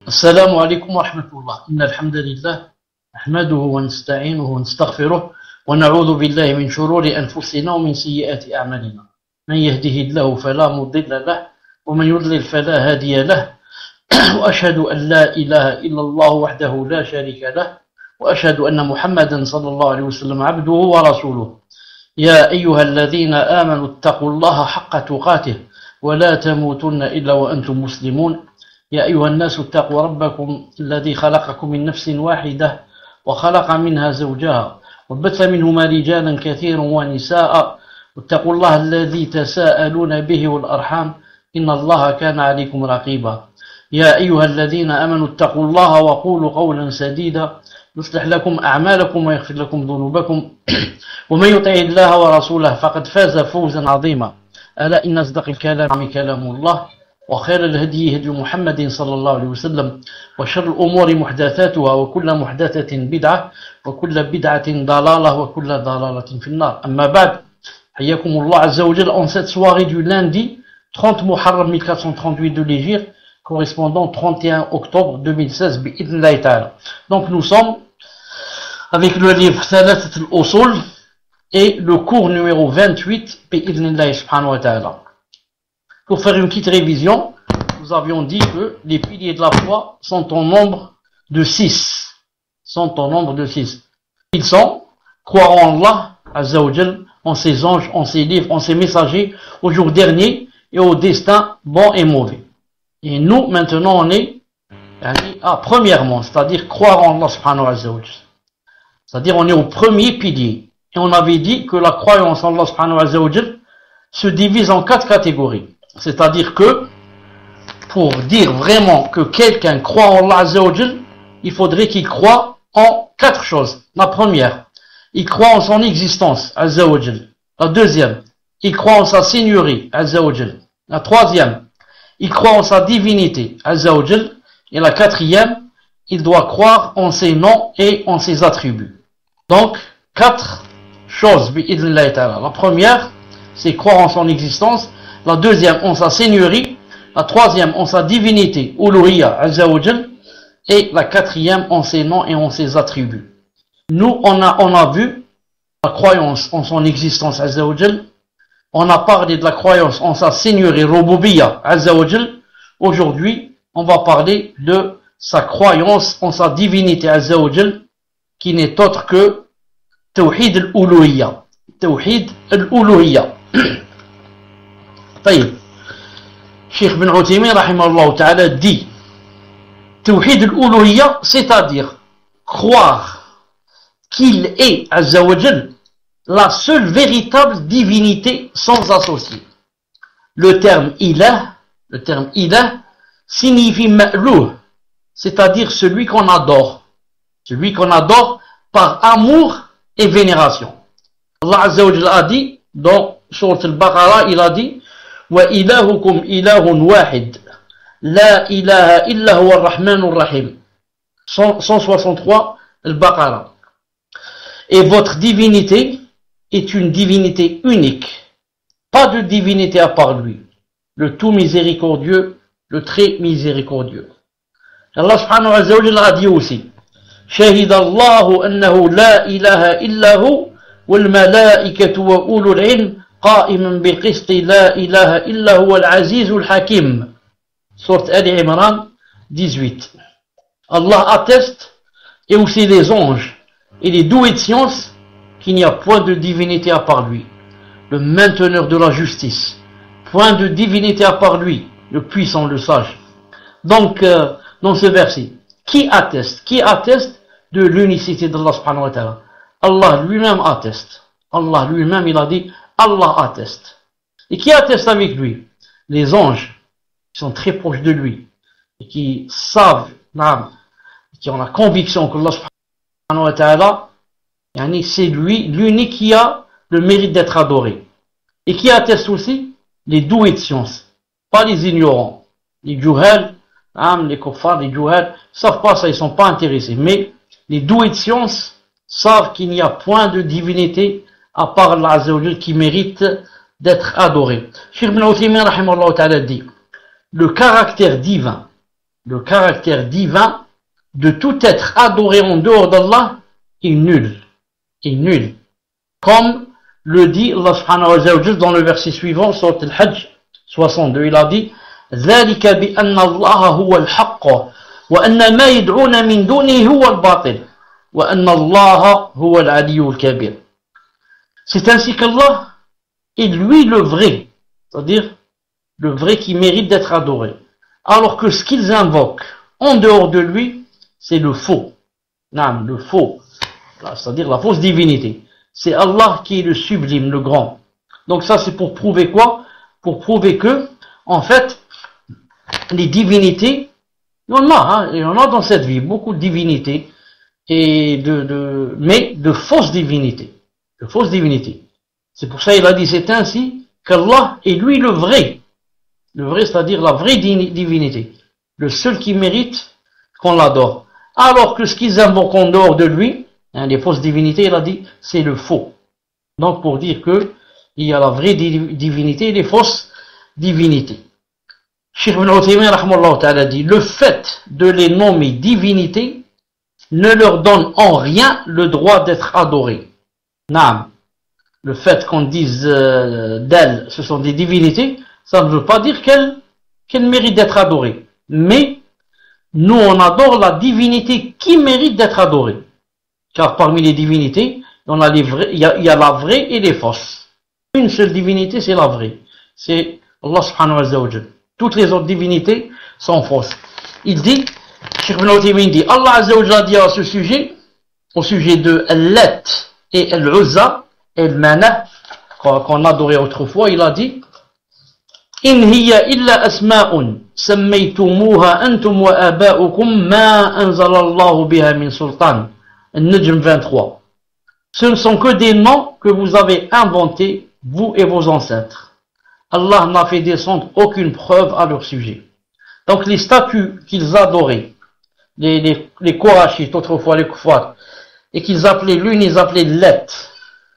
السلام عليكم ورحمة الله. إن الحمد لله نحمده ونستعينه ونستغفره ونعوذ بالله من شرور أنفسنا ومن سيئات أعمالنا. من يهده الله فلا مضل له ومن يضلل فلا هادي له وأشهد أن لا إله إلا الله وحده لا شريك له وأشهد أن محمدا صلى الله عليه وسلم عبده ورسوله. يا أيها الذين آمنوا اتقوا الله حق تقاته ولا تموتن إلا وأنتم مسلمون. يا أيها الناس اتقوا ربكم الذي خلقكم من نفس واحدة وخلق منها زوجها وبث منهما رجالا كثيرا ونساء واتقوا الله الذي تساءلون به والأرحام إن الله كان عليكم رقيبا. يا أيها الذين آمنوا اتقوا الله وقولوا قولا سديدا يصلح لكم أعمالكم ويغفر لكم ذنوبكم ومن يطع الله ورسوله فقد فاز فوزا عظيما. ألا إن أصدق الكلام كلام الله وخير الهدي هدي محمد صلى الله عليه وسلم وشر الأمور محدثاتها وكل محدثة بدعة وكل بدعة ضلالة وكل ضلالة في النار. أما بعد, حياكم الله عز وجل en cette soirée du lundi 30 Muharram 1438 de l'Hégire, correspondant 31 octobre 2016 bi'idhnillahi ta'ala. Donc nous sommes avec le livre Thalathat al-Usul et le cours numéro 28 bi'idhnillahi subhanahu wa ta'ala. Pour faire une petite révision, nous avions dit que les piliers de la foi sont en nombre de 6. Ils sont croire en Allah, Azza wa Jal, en ses anges, en ses livres, en ses messagers, au jour dernier et au destin bon et mauvais. Et nous, maintenant, on est premièrement, c'est-à-dire croire en Allah subhanahu wa ta'ala. C'est-à-dire on est au premier pilier. Et on avait dit que la croyance en Allah subhanahu wa ta'ala se divise en 4 catégories. C'est-à-dire que, pour dire vraiment que quelqu'un croit en Allah Azza wa Jal, il faudrait qu'il croit en 4 choses. La première, il croit en son existence, Azza wa Jal. La deuxième, il croit en sa seigneurie, Azza wa Jal. La troisième, il croit en sa divinité, Azza wa Jal. Et la quatrième, il doit croire en ses noms et en ses attributs. Donc, 4 choses, bi'idhnillahi ta'ala. La première, c'est croire en son existence. La deuxième en sa seigneurie, la troisième en sa divinité, Uluhiyya, Azza wa Jal, et la quatrième en ses noms et en ses attributs. Nous, on a vu la croyance en son existence, Azza wa Jal. On a parlé de la croyance en sa seigneurie, Rububiyya, Azza wa Jal. Aujourd'hui, on va parler de sa croyance en sa divinité, Azza wa Jal, qui n'est autre que Tawhid al-Uluhiyya. Tawhid al-Uluhiyya. طيب Cheikh Ibn Uthaymin rahimahullah ta'ala dit Tawhid al-Uluhiyya, c'est-à-dire croire qu'il est Azza wa Jal la seule véritable divinité sans associé. Le terme ilah signifie ma'louh, c'est-à-dire celui qu'on adore par amour et vénération. Allah Azza wa Jal a dit dans Sourate al-Baqarah, il a dit وإلهكم إله واحد لا إله إلا هو الرحمن الرحيم 163 Al-Baqarah. Et votre divinité est une divinité unique, pas de divinité à part lui, le tout miséricordieux, le très miséricordieux. Allah subhanahu wa ta'ala a dit aussi شهد الله أنه لا إله إلا هو والملائكة وأولو العلم قائما بالقسط لا إله إلا هو العزيز الحكيم. Sourate Ali Imran 18. Allah atteste, et aussi les anges et les doués de science, qu'il n'y a point de divinité à part lui, le mainteneur de la justice, point de divinité à part lui, le puissant, le sage. Donc, dans ce verset, qui atteste de l'unicité d'Allah subhanahu wa ta'ala? Allah lui-même atteste. Allah lui-même, il a dit Allah atteste. Et qui atteste avec lui? Les anges, qui sont très proches de lui, et qui savent, qui ont la conviction que Allah subhanahu wa ta'ala, c'est lui, l'unique qui a le mérite d'être adoré. Et qui atteste aussi? Les doués de science, pas les ignorants. Les juhal, les kuffars, les juhal, ils savent pas ça, ils sont pas intéressés. Mais les doués de science savent qu'il n'y a point de divinité à part Allah Azza wa Jal qui mérite d'être adoré. Cheikh Ibn Uthaymin rahimahullah ta'ala dit le caractère divin le caractère divin de tout être adoré en dehors d'Allah est nul. Est nul. Comme le dit Allah subhanahu wa ta'ala dans le verset suivant, sur Al-Hajj 62, il a dit ذلك بأن الله هو الحق وأن ما يدعون من دونه هو الباطل وأن الله هو العلي الكبير. C'est ainsi qu'Allah est lui le vrai, c'est-à-dire le vrai qui mérite d'être adoré, alors que ce qu'ils invoquent en dehors de lui, c'est le faux. Non, le faux, c'est-à-dire la fausse divinité. C'est Allah qui est le sublime, le grand. Donc ça, c'est pour prouver quoi? Pour prouver que, en fait, les divinités, il y en a dans cette vie, beaucoup de divinités, et mais de fausses divinités. De fausses divinités. C'est pour ça qu'il a dit, c'est ainsi qu'Allah est lui le vrai. Le vrai, c'est-à-dire la vraie divinité. Le seul qui mérite qu'on l'adore. Alors que ce qu'ils invoquent en dehors de lui, les fausses divinités, il a dit, c'est le faux. Donc pour dire que il y a la vraie divinité et les fausses divinités. Cheikh Ibn Uthaymin rahmallahu ta'ala dit, le fait de les nommer divinités ne leur donne en rien le droit d'être adorés. Naam. Le fait qu'on dise d'elles, ce sont des divinités, ça ne veut pas dire qu'elles méritent d'être adorées. Mais nous, on adore la divinité qui mérite d'être adorée. Car parmi les divinités, il y a la vraie et les fausses. Une seule divinité, c'est la vraie. C'est Allah subhanahu wa ta'ala. Toutes les autres divinités sont fausses. Il dit, Cheikh Ibn Uthaymin dit, Allah azza wa jalla dit à ce sujet, au sujet de Al-Lat et Al-Uzza et Al-Mana, qu'on adorait autrefois, il a dit, إن هي إلا أسماء سميتموها أنتم وآباؤكم ما أنزل الله بها من سلطان. An-Najm 23. Ce ne sont que des noms que vous avez inventés, vous et vos ancêtres. Allah n'a fait descendre aucune preuve à leur sujet. Donc les statues qu'ils adoraient, les Korachites, autrefois les Koufars, et qu'ils appelaient, l'une ils appelaient Lat.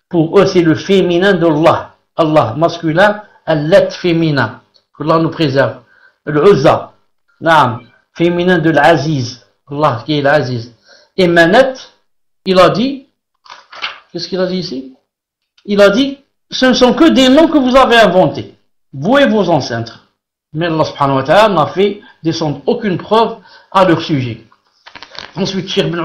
Pour eux c'est le féminin d'Allah. Allah masculin, Al-Lat féminin. Que Allah nous préserve. Al-Uzza, naam, féminin de l'Aziz. Allah qui est l'Aziz. Et Manat, il a dit, qu'est-ce qu'il a dit ici? Il a dit, ce ne sont que des noms que vous avez inventés, vous et vos ancêtres. Mais Allah subhanahu wa ta'ala n'a fait descendre aucune preuve à leur sujet. Ensuite, Cheikh Ibn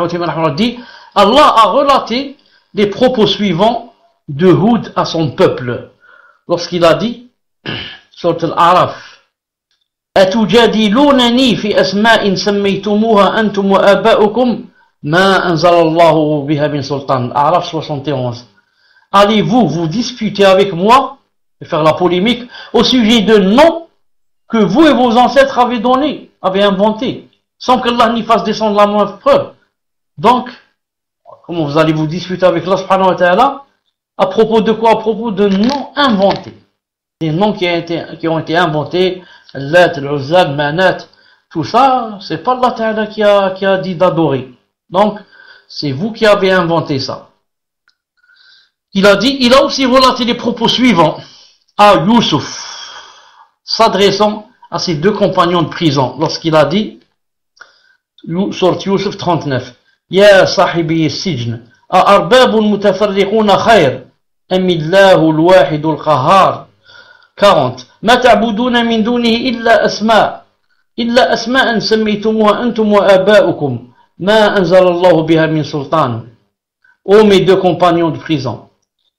Uthaymin dit, Allah a relaté les propos suivants de Houd à son peuple, lorsqu'il a dit, sur Al-Araf, أتجادلونني في أسماء سميتموها أنتم وآباؤكم ما أنزل الله بها من سلطان. Araf 71. Allez-vous vous disputer avec moi et faire la polémique au sujet de noms que vous et vos ancêtres avez donnés, avez inventés, sans que Allah n'y fasse descendre la moindre preuve? Donc, comment vous allez vous disputer avec Allah subhanahu wa ta'ala? À propos de quoi? À propos de noms inventés. Des noms qui ont été inventés, Lat, Al-Uzza, Manat, tout ça, c'est pas Allah Ta'ala qui a dit d'adorer. Donc, c'est vous qui avez inventé ça. Il a aussi relaté les propos suivants à Youssouf, s'adressant à ses deux compagnons de prison, lorsqu'il a dit, sur Youssouf 39, Ya sahibi as-sijn, a arbabun mutafarriquna khayr, amillahu al-wahid al-qahhar. 40. ما تعبدون من دونه إلا أسماء سميتموها أنتم وآباؤكم ما أنزل الله بها من سلطان. Ô mes deux compagnons de prison,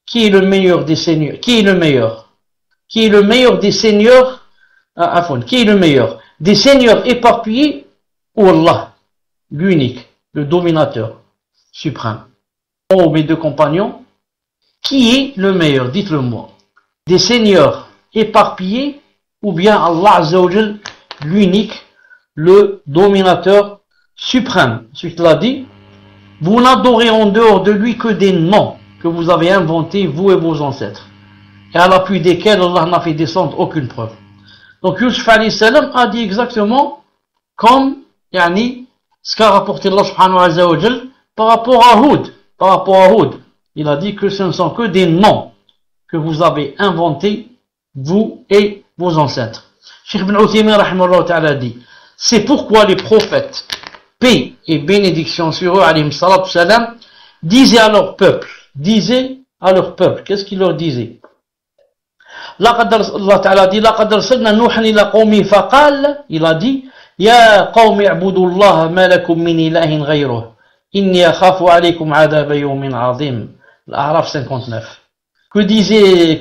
qui est le meilleur des seigneurs? Qui est le meilleur? Qui est le meilleur des seigneurs? Qui est le meilleur? Des seigneurs éparpillés ou Allah, l'unique, le dominateur suprême? Ô mes deux compagnons, qui est le meilleur? Dites-le moi. Des seigneurs éparpillés ou bien Allah Azza wa Jal, l'unique, le dominateur suprême. Ensuite il a dit, vous n'adorez en dehors de lui que des noms que vous avez inventés, vous et vos ancêtres, et à l'appui desquels Allah n'a fait descendre aucune preuve. Donc Yusuf alayhi salam a dit exactement comme ce qu'a rapporté Allah subhanahu wa jal par rapport à Houd. Il a dit que ce ne sont que des noms que vous avez inventés, vous et vos ancêtres. Cheikh Ibn Uthaymin rahimahullah ta'ala dit, C'est pourquoi les prophètes, paix et bénédiction sur eux, alayhim salatu salam, disaient à leur peuple, qu'est-ce qu'ils leur disaient? Allah Ta'ala dit, لَقَدْ أَرْسَلْنَا نُوحًا إِلَى قَوْمِهِ فَقَالَ, il a dit, يَا قَوْمِ اعْبُدُوا اللَّهَ مَا لَكُمْ مِنْ إِلَهٍ غَيْرُهُ إِنِّي أَخَافُ عَلَيْكُمْ عَذَابَ يَوْمٍ عَظِيمٍ. L'Araf 59. Que disaient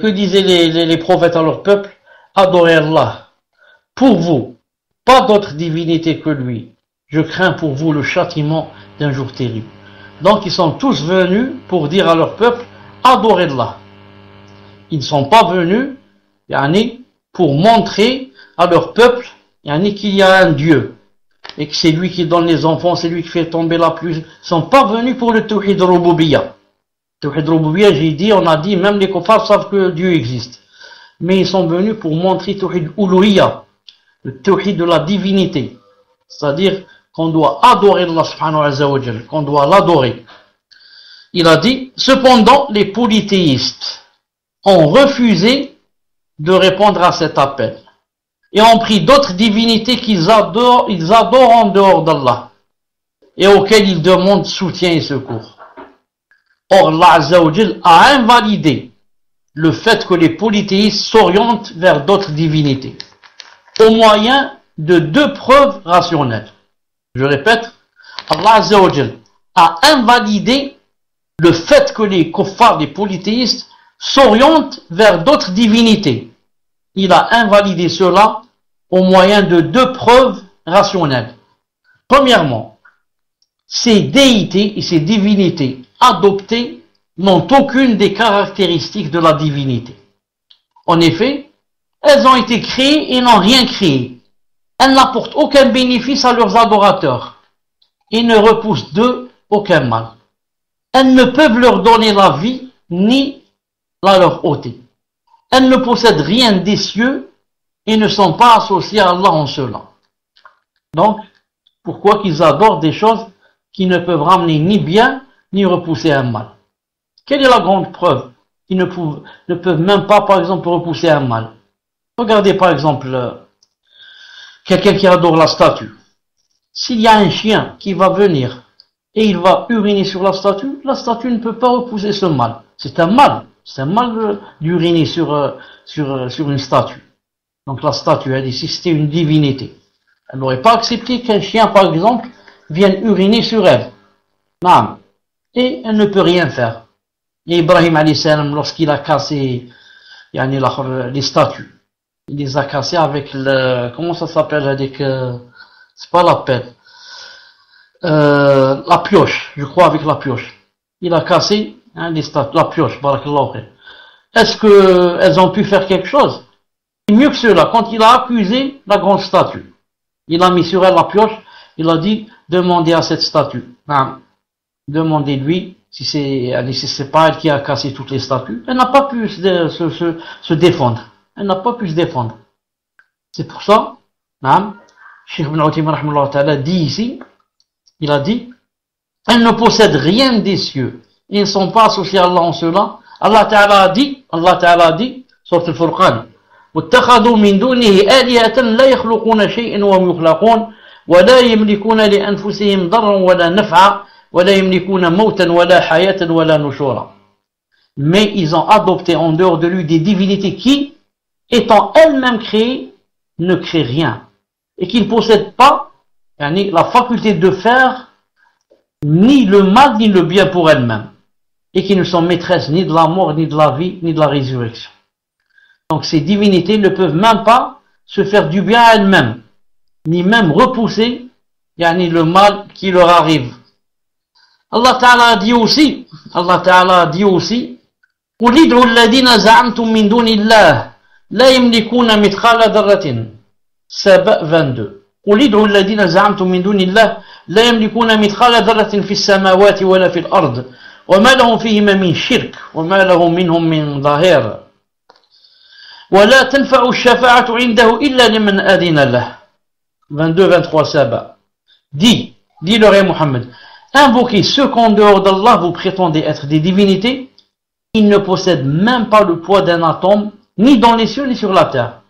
les prophètes à leur peuple? Adorez Allah. Pour vous, pas d'autre divinité que lui. Je crains pour vous le châtiment d'un jour terrible. Donc ils sont tous venus pour dire à leur peuple, adorez Allah. Ils ne sont pas venus pour montrer à leur peuple qu'il y a un Dieu et que c'est lui qui donne les enfants, c'est lui qui fait tomber la pluie. Ils ne sont pas venus pour le Tawhid Rububiyya. Tawhid Rububiyya, on a dit, même les kuffars savent que Dieu existe. Mais ils sont venus pour montrer Tawhid Uluhiyya, le Tawhid de la divinité. C'est-à-dire qu'on doit adorer Allah subhanahu wa ta'ala, qu'on doit l'adorer. Il a dit, cependant, les polythéistes ont refusé de répondre à cet appel et ont pris d'autres divinités qu'ils adorent en dehors d'Allah et auxquelles ils demandent soutien et secours. Or, Allah Azza wa Jal a invalidé le fait que les polythéistes s'orientent vers d'autres divinités au moyen de deux preuves rationnelles. Je répète, Allah Azza wa Jal a invalidé le fait que les kuffars, les polythéistes, s'orientent vers d'autres divinités. Il a invalidé cela au moyen de deux preuves rationnelles. Premièrement, ces déités et ces divinités adoptées n'ont aucune des caractéristiques de la divinité. En effet, elles ont été créées et n'ont rien créé. Elles n'apportent aucun bénéfice à leurs adorateurs et ne repoussent d'eux aucun mal. Elles ne peuvent leur donner la vie ni la leur ôter. Elles ne possèdent rien des cieux et ne sont pas associées à Allah en cela. Donc, pourquoi qu'ils adorent des choses qui ne peuvent ramener ni bien ni repousser un mal? Quelle est la grande preuve qu'ils ne peuvent même pas, par exemple, repousser un mal? Regardez par exemple quelqu'un qui adore la statue. S'il y a un chien qui va venir et il va uriner sur la statue ne peut pas repousser ce mal. C'est un mal d'uriner sur une statue. Donc la statue, elle dit, si c'était une divinité, elle n'aurait pas accepté qu'un chien, par exemple, vienne uriner sur elle. Non. Et elle ne peut rien faire. Et Ibrahim alayhi salam, lorsqu'il a cassé les statues, il les a cassées avec comment ça s'appelle, c'est pas la pelle, la pioche, je crois avec la pioche. Il a cassé les statues, la pioche, barakallahu khayr. Est-ce qu'elles ont pu faire quelque chose? Et mieux que cela, quand il a accusé la grande statue, il a mis sur elle la pioche, il a dit, demandez à cette statue, demandez-lui si c'est pas elle qui a cassé toutes les statues. Elle n'a pas pu se défendre. Elle n'a pas pu se défendre. C'est pour ça, Cheikh Ibn Uthaymin rahimahullah ta'ala dit ici, il a dit, elles ne possèdent rien des cieux. Ils ne sont pas associés à Allah en cela. Allah Ta'ala a dit, sur le Furqan, واتخذوا من دونه آلهة لا يخلقون شيئا وهم يخلقون ولا يملكون لأنفسهم ضرا ولا نفعا ولا يملكون موتا ولا حياة ولا نشورا. Mais ils ont adopté en dehors de lui des divinités qui, étant elles-mêmes créées, ne créent rien et qui ne possèdent pas la faculté de faire ni le mal ni le bien pour elles-mêmes et qui ne sont maîtresses ni de la mort, ni de la vie, ni de la résurrection. Donc ces divinités ne peuvent même pas se faire du bien à elles-mêmes, ni même repousser le mal qui leur arrive. Allah Ta'ala a dit aussi, قُلِ ادْعُوا الَّذِينَ زَعَمْتُم مِّن دُونِ اللَّهِ لَا يَمْلِكُونَ مِثْقَالَ ذَرَّةٍ. Saba 22. قُلِ ادْعُوا الَّذِينَ زَعَمْتُم مِّن دُونِ اللَّهِ لَا يَمْلِكُونَ مِثْقَالَ ذَرَّةٍ فِي السَّمَاوَاتِ وَلَا فِي الْأَرْضِ وَمَا لَهُم فِيهِمَا مِنْ شِرْكٍ وَمَا لَهُم مِّنْهُم مِّنْ ظَهِيرٍ وَلَا تَنْفَعُ الشَّفَاعَةُ عِندَهُ إِلَّا لِمَنْ أَذِنَ لَهُ. 22-23 Saba. Dis leur Muhammad, invoquez ceux qu'en dehors d'Allah vous prétendez être des divinités, ils ne possèdent même pas le poids d'un atome, ni dans les cieux ni sur la terre.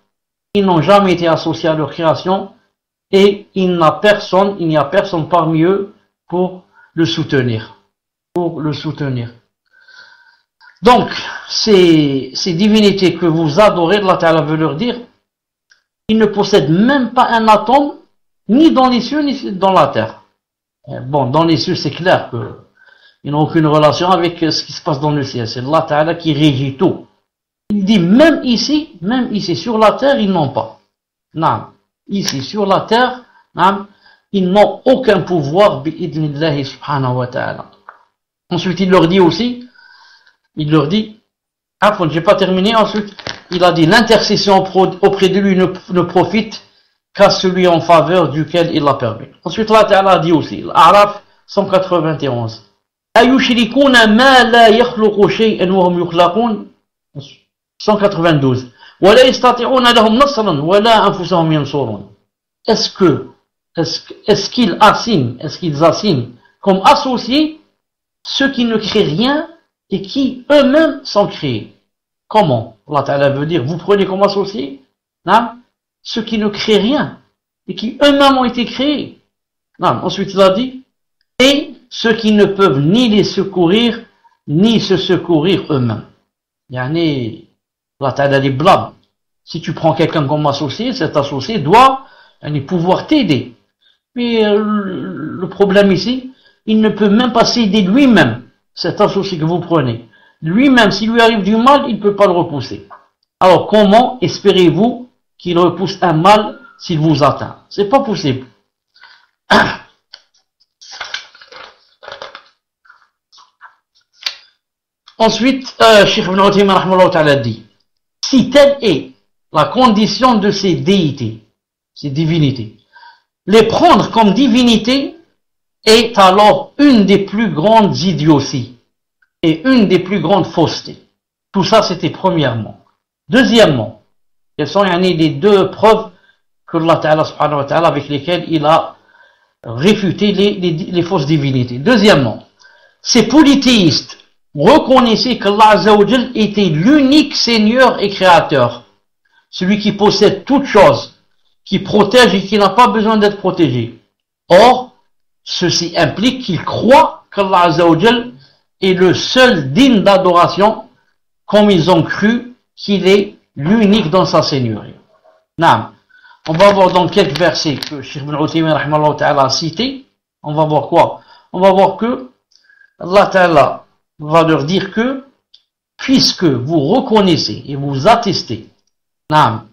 Ils n'ont jamais été associés à leur création, et il n'y a personne parmi eux pour le soutenir. Donc, ces divinités que vous adorez, Allah Ta'ala veut leur dire, ils ne possèdent même pas un atome, ni dans les cieux, ni dans la terre. Bon, dans les cieux, c'est clair qu'ils n'ont aucune relation avec ce qui se passe dans le ciel. C'est Allah Ta'ala qui régit tout. Il dit, même ici, sur la terre, ils n'ont pas. Non. Ici, sur la terre, non, ils n'ont aucun pouvoir, bi'idnillahi subhanahu wa ta'ala. Ensuite, il leur dit, j'ai pas terminé, ensuite, il a dit, l'intercession auprès de lui ne profite qu'à celui en faveur duquel il l'a permis. Ensuite, Allah Ta'ala a dit aussi, l'Araf 191, ayushrikuna ma la yakhluqu shay'an wa hum yukhlaqun, 192, wa la yastati'una lahum nasran wa la anfusahum yansurun. Est-ce qu'ils assignent comme associés ceux qui ne créent rien et qui eux-mêmes sont créés? Comment? Allah Ta'ala veut dire, vous prenez comme associés, non? Ceux qui ne créent rien et qui eux-mêmes ont été créés. Non. Ensuite, il a dit, et ceux qui ne peuvent ni les secourir, ni se secourir eux-mêmes. Yani, Allah Ta'ala les blâme. Si tu prends quelqu'un comme associé, cet associé doit pouvoir t'aider. Mais le problème ici, il ne peut même pas s'aider lui-même, cet associé que vous prenez. Lui-même, s'il lui arrive du mal, il ne peut pas le repousser. Alors comment espérez-vous qu'il repousse un mal s'il vous atteint? C'est pas possible. Ensuite, Cheikh Ibn Uthaymin rahimahullah ta'ala dit, si telle est la condition de ces déités, ces divinités, les prendre comme divinités est alors une des plus grandes idioties et une des plus grandes faussetés. Tout ça, c'était premièrement. Deuxièmement, quelles sont les deux preuves que Allah Ta'ala subhanahu wa ta'ala avec lesquelles il a réfuté les fausses divinités. Deuxièmement, ces polythéistes reconnaissaient qu'Allah Azza wa Jal était l'unique Seigneur et Créateur, celui qui possède toutes choses, qui protège et qui n'a pas besoin d'être protégé. Or, ceci implique qu'ils croient qu'Allah Azza wa Jal est le seul digne d'adoration, comme ils ont cru qu'il est l'unique dans sa seigneurie. Naam. On va voir dans quelques versets que Cheikh Ibn Uthaymin rahimahullah ta'ala a cités. On va voir quoi? On va voir que Allah Ta'ala va leur dire que, puisque vous reconnaissez et vous attestez, naam,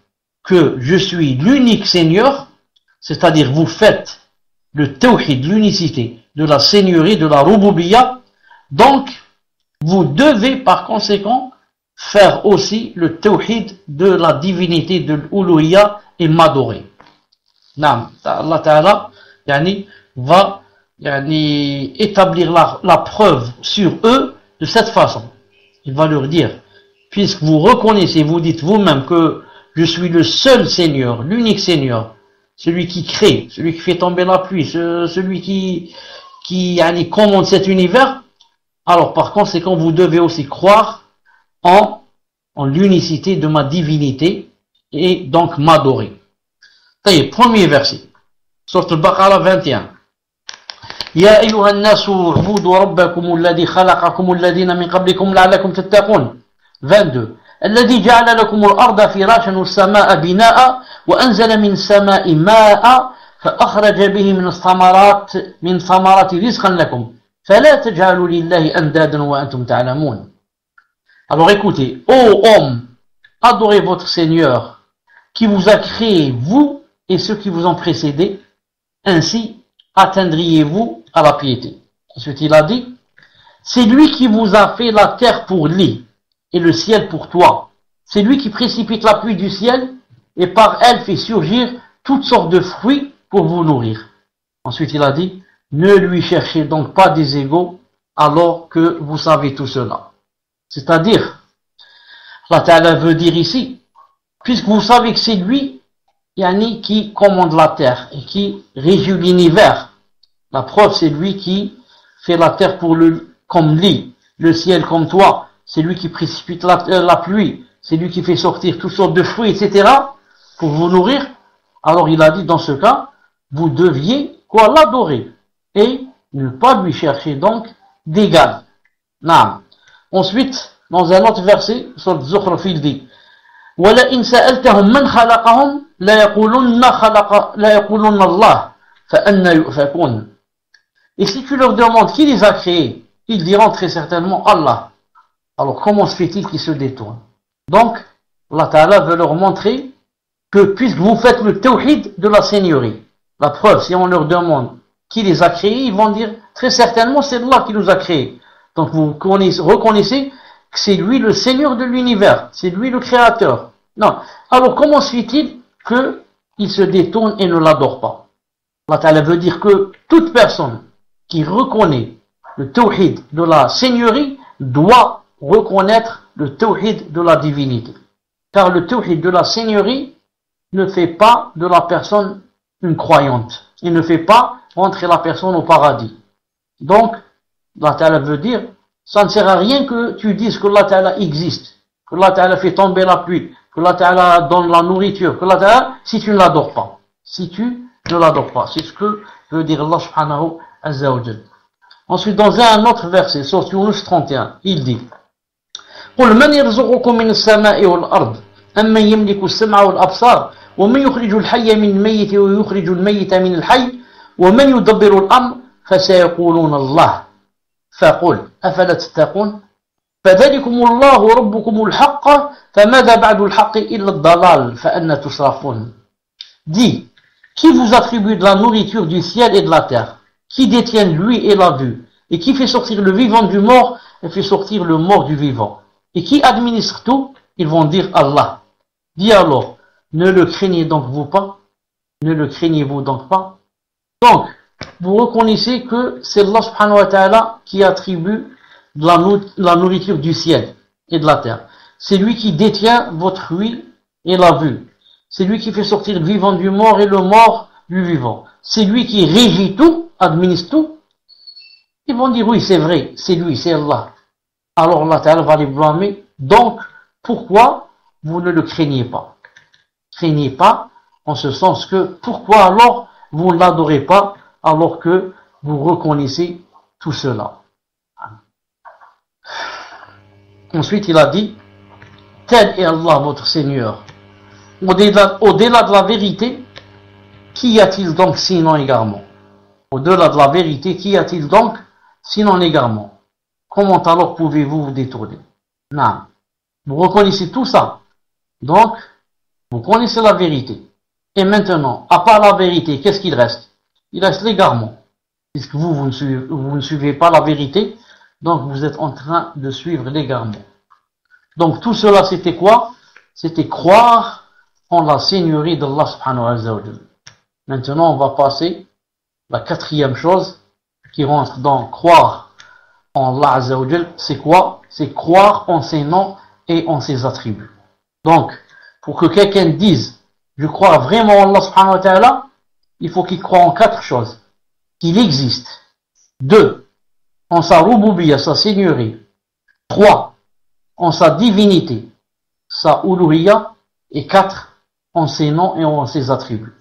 que je suis l'unique Seigneur, c'est-à-dire vous faites le tawhid, l'unicité de la seigneurie, de la rububiyya, donc vous devez par conséquent faire aussi le tawhid de la divinité de l'uluhiyya et m'adorer. Naam, Allah Ta'ala va établir la preuve sur eux de cette façon. Il va leur dire, puisque vous reconnaissez, vous dites vous-même que je suis le seul Seigneur, l'unique Seigneur, celui qui crée, celui qui fait tomber la pluie, celui qui commande cet univers, alors par conséquent vous devez aussi croire en l'unicité de ma divinité et donc m'adorer. Premier verset, sourate Al-Baqarah 21. يا أيها الناس اعبدوا ربكم الذي خلقكم الذين من قبلكم لعلكم تتقون. 22. الذي جعل لكم الأرض فراشا والسماء بناء وأنزل من السماء ماء فأخرج به من ثمرات رزقا لكم فلا تجعلوا لله أندادا وأنتم تعلمون. Alors écoutez, ô hommes, adorez votre Seigneur qui vous a créé, vous et ceux qui vous ont précédés, ainsi atteindriez-vous à la piété. Ensuite il a dit, c'est lui qui vous a fait la terre pour lit et le ciel pour toi. C'est lui qui précipite la pluie du ciel et par elle fait surgir toutes sortes de fruits pour vous nourrir. Ensuite il a dit, ne lui cherchez donc pas des égaux alors que vous savez tout cela. C'est-à-dire, Allah Ta'ala veut dire ici, puisque vous savez que c'est lui qui commande la terre et qui régit l'univers. La preuve, c'est lui qui fait la terre comme lit, le ciel comme toi, c'est lui qui précipite la pluie, c'est lui qui fait sortir toutes sortes de fruits, etc., pour vous nourrir. Alors il a dit, dans ce cas, vous deviez quoi l'adorer et ne pas lui chercher donc d'égal. Naam. Ensuite, dans un autre verset, sur Zukhruf, il dit وَلَئِنْ سَأَلْتَهُمْ مَنْ خَلَقَهُمْ لَا يَقُولُنَّ اللَّهُ فَأَنَّ يُؤْفَكُونَ. Et si tu leur demandes qui les a créés, ils diront très certainement Allah. Alors comment se fait-il qu'ils se détournent? Donc, Allah Ta'ala veut leur montrer que puisque vous faites le tawhid de la seigneurie, la preuve, si on leur demande qui les a créés, ils vont dire très certainement c'est Allah qui nous a créés. Donc vous reconnaissez que c'est lui le Seigneur de l'univers, c'est lui le créateur. Non. Alors comment se fait-il qu'il se détourne et ne l'adore pas? Allah Ta'ala veut dire que toute personne qui reconnaît le tawhid de la seigneurie doit reconnaître le tawhid de la divinité. Car le tawhid de la seigneurie ne fait pas de la personne une croyante. Il ne fait pas rentrer la personne au paradis. Donc, Allah Ta'ala veut dire, ça ne sert à rien que tu dises que Allah Ta'ala existe, que Allah Ta'ala fait tomber la pluie, que Allah Ta'ala donne la nourriture, que Allah Ta'ala, si tu ne l'adores pas. Si tu ne l'adores pas. C'est ce que veut dire Allah subhanahu azza wa jal. Ensuite, dans un autre verset, sur Yunus 31, il dit قُلْ مَنْ يَرْزُقُكُم مِّنَ السَّمَاءِ وَالْأَرْضِ أَمَّنْ يَمْلِكُ السَّمْعَ وَالْأَبْصَارَ وَمَنْ يُخْرِجُ الْحَيَّ مِنَ الْمَيِّتِ وَيُخْرِجُ الْمَيِّتَ مِنَ الْحَيِّ وَمَنْ يُدَبِّرُ الْأَمْرَ فَسَيَقُولُونَ اللَّهُ فَقُلْ أَفَلَا تَتَّقُونَ فَذَلِكُمُ اللَّهُ رَبُّكُمُ الْحَقَّ فَمَاذَا بَعْدُ الْحَقِّ إِلَّا الضَّلَالُ فَأَنَّى تُصْرَفُونَ. Dis, qui vous attribue de la nourriture du ciel et de la terre, qui détient l'ouïe et la vue, et qui fait sortir le vivant du mort et fait sortir le mort du vivant, et qui administre tout? Ils vont dire Allah. Dis alors, ne le craignez donc vous pas? Ne le craignez-vous donc pas? Donc, vous reconnaissez que c'est Allah subhanahu wa ta'ala qui attribue de la nourriture du ciel et de la terre. C'est lui qui détient votre ouïe et la vue. C'est lui qui fait sortir le vivant du mort et le mort du vivant. C'est lui qui régit tout, administre tout. Ils vont dire oui, c'est vrai, c'est lui, c'est Allah. Alors Allah Ta'ala va les blâmer. Donc, pourquoi vous ne le craignez pas? Craignez pas, en ce sens que, pourquoi alors vous ne l'adorez pas, alors que vous reconnaissez tout cela? Ensuite, il a dit, tel est Allah, votre Seigneur. Au-delà de la vérité, qu'y a-t-il donc sinon égarement? Au-delà de la vérité, qu'y a-t-il donc sinon égarement? Comment alors pouvez-vous vous détourner? Non. Vous reconnaissez tout ça. Donc, vous connaissez la vérité. Et maintenant, à part la vérité, qu'est-ce qu'il reste? Il reste l'égarement. Puisque vous ne suivez pas la vérité, donc vous êtes en train de suivre l'égarement. Donc tout cela, c'était quoi? C'était croire en la seigneurie d'Allah subhanahu wa ta'ala. Maintenant, on va passer à la quatrième chose qui rentre dans croire en Allah azza wa jal. C'est quoi? C'est croire en ses noms et en ses attributs. Donc, pour que quelqu'un dise je crois vraiment en Allah subhanahu wa ta'ala, il faut qu'il croie en quatre choses. Qu'il existe. 2. En sa rububiyya, sa seigneurie. 3. En sa divinité, sa uluhiyya. Et 4. En ses noms et en ses attributs.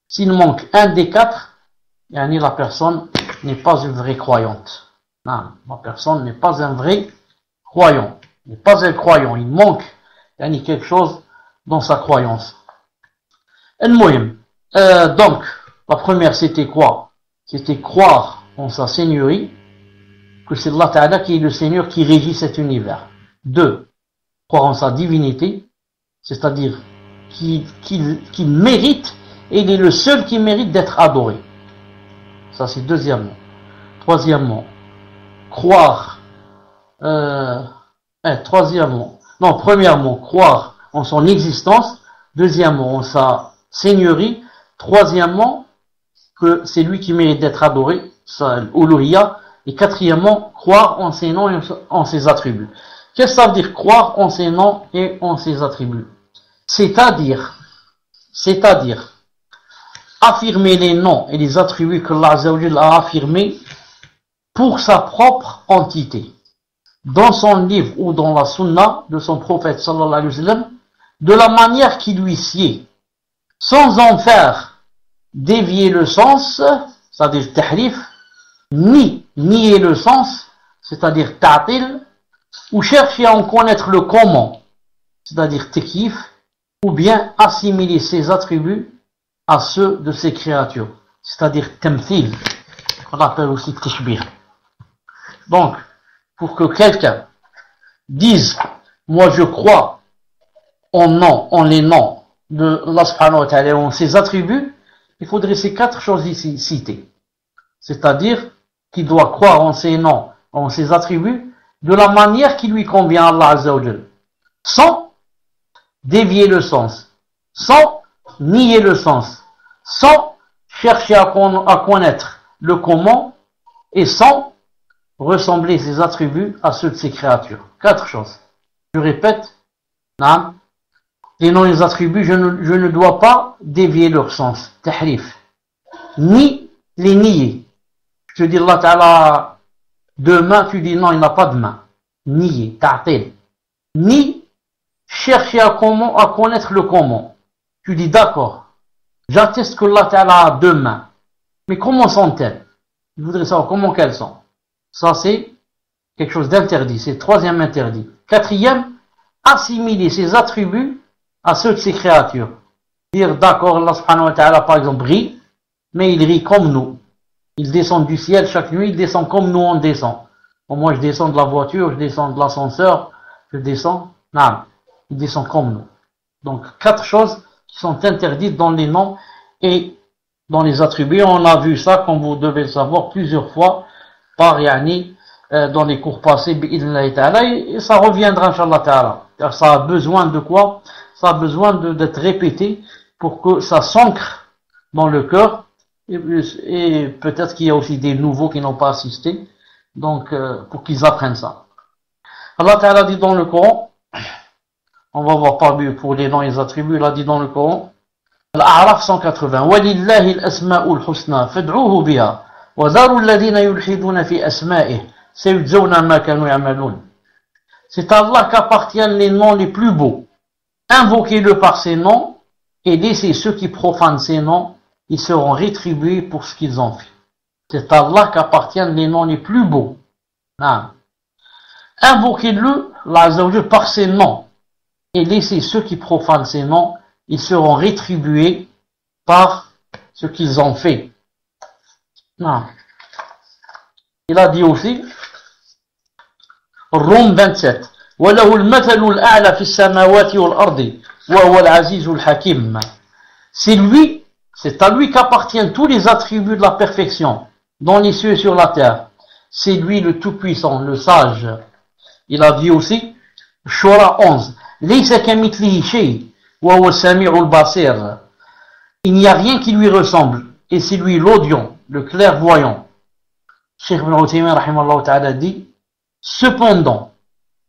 S'il manque un des quatre, la personne n'est pas une vraie croyante. Non, la personne n'est pas un vrai croyant. Il n'est pas un croyant. Il manque quelque chose dans sa croyance. Donc, la première c'était quoi? C'était croire en sa seigneurie, que c'est Allah Ta'ala qui est le Seigneur qui régit cet univers. 2. Croire en sa divinité, c'est-à-dire qu'il mérite, et il est le seul qui mérite d'être adoré. Ça c'est deuxièmement. Troisièmement, premièrement, croire en son existence. Deuxièmement, en sa seigneurie. Troisièmement, que c'est lui qui mérite d'être adoré, sa uluhiyya. Et quatrièmement, croire en ses noms et en ses attributs. Qu'est-ce que ça veut dire croire en ses noms et en ses attributs? C'est-à-dire affirmer les noms et les attributs que Allah Azza wa Jalla a affirmés pour sa propre entité, dans son livre ou dans la sunna de son prophète sallallahu alayhi wa sallam, de la manière qui lui sied, sans en faire dévier le sens, c'est-à-dire tahrif, ni nier le sens, c'est-à-dire ta'til, ou chercher à en connaître le comment, c'est-à-dire takyif, ou bien assimiler ses attributs à ceux de ses créatures, c'est-à-dire tamthil, qu'on appelle aussi tashbih. Donc, pour que quelqu'un dise, moi je crois en les noms de Allah subhanahu wa ta'ala, en ses attributs, il faudrait ces 4 choses ici citées. C'est-à-dire qu'il doit croire en ses noms, en ses attributs, de la manière qui lui convient à Allah Azza wa Jal, sans dévier le sens, sans nier le sens, sans chercher à connaître le comment, et sans ressembler ses attributs à ceux de ses créatures. 4 choses. Je répète, non, les noms et les attributs, je ne dois pas dévier leur sens, tahrif, ni les nier. Je te dis Allah Ta'ala, deux mains, tu dis non, il n'a pas de main. Nier, ta'til. Ni chercher à connaître le comment. Tu dis d'accord, j'atteste que Allah Ta'ala a deux mains. Mais comment sont-elles? Je voudrais savoir comment qu'elles sont. Ça c'est quelque chose d'interdit, c'est le 3e interdit. 4e, assimiler ses attributs à ceux de ses créatures. Dire d'accord, Allah subhanahu wa ta'ala par exemple rit, mais il rit comme nous. Il descend du ciel chaque nuit, il descend comme nous on descend. Bon, moi je descends de la voiture, je descends de l'ascenseur, je descends, non, il descend comme nous. Donc 4 choses qui sont interdites dans les noms et dans les attributs. On a vu ça, comme vous devez le savoir, plusieurs fois par Yani, dans les cours passés, et ça reviendra, Inch'Allah Ta'ala. Car ça a besoin de quoi? Ça a besoin d'être répété pour que ça s'ancre dans le cœur. Et peut-être qu'il y a aussi des nouveaux qui n'ont pas assisté, donc pour qu'ils apprennent ça. Allah Ta'ala dit dans le Coran, on va voir parmi pour les noms et les attributs, il a dit dans le Coran, Al-A'raf 180, وَلِلَّهِ الْأَسْمَاءُ الْحُسْنَى فَادْعُوهُ بِهَا وَذَرُوا الَّذِينَ يُلْحِدُونَ فِي أَسْمَائِهِ سَيُجْزَوْنَ مَا كَانُوا يَعْمَلُونَ. C'est à Allah qu'appartiennent les noms les plus beaux. Invoquez-le par ses noms et laissez ceux qui profanent ces noms, ils seront rétribués pour ce qu'ils ont fait. C'est à Allah qu'appartiennent les noms les plus beaux. Non. Invoquez-le, par ses noms et laissez ceux qui profanent ces noms, ils seront rétribués par ce qu'ils ont fait. Non. Il a dit aussi, Rum 27, وَلَهُ الْمَثَلُ الْأَعْلَى فِي السَّمَاوَاتِ وَالْأَرْضِ وَهُوَ الْعَزِيزُ الْحَكِيمُ. C'est à lui qu'appartiennent tous les attributs de la perfection, dans les cieux et sur la terre. C'est lui le tout-puissant, le sage. Il a dit aussi, Shura 11, لَيْسَ كَمِثْلِهِ شَيْءٌ وَهُوَ السَّمِيعُ الْبَصِيرُ. Il n'y a rien qui lui ressemble, et c'est lui l'audient, le clairvoyant. Cheikh Ibn Uthaymin rahimahullah ta'ala dit, cependant,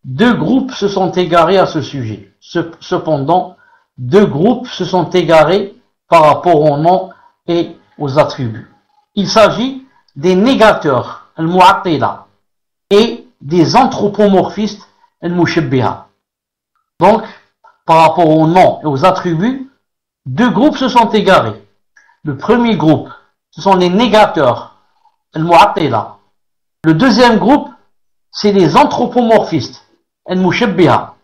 2 groupes se sont égarés à ce sujet. Cependant, 2 groupes se sont égarés par rapport aux noms et aux attributs. Il s'agit des négateurs, al-mu'attila, et des anthropomorphistes, al-mushabbiha. Donc, par rapport aux noms et aux attributs, 2 groupes se sont égarés. Le premier groupe, ce sont les négateurs, al-mu'attila. Le deuxième groupe, c'est les anthropomorphistes, al-mushabbiha.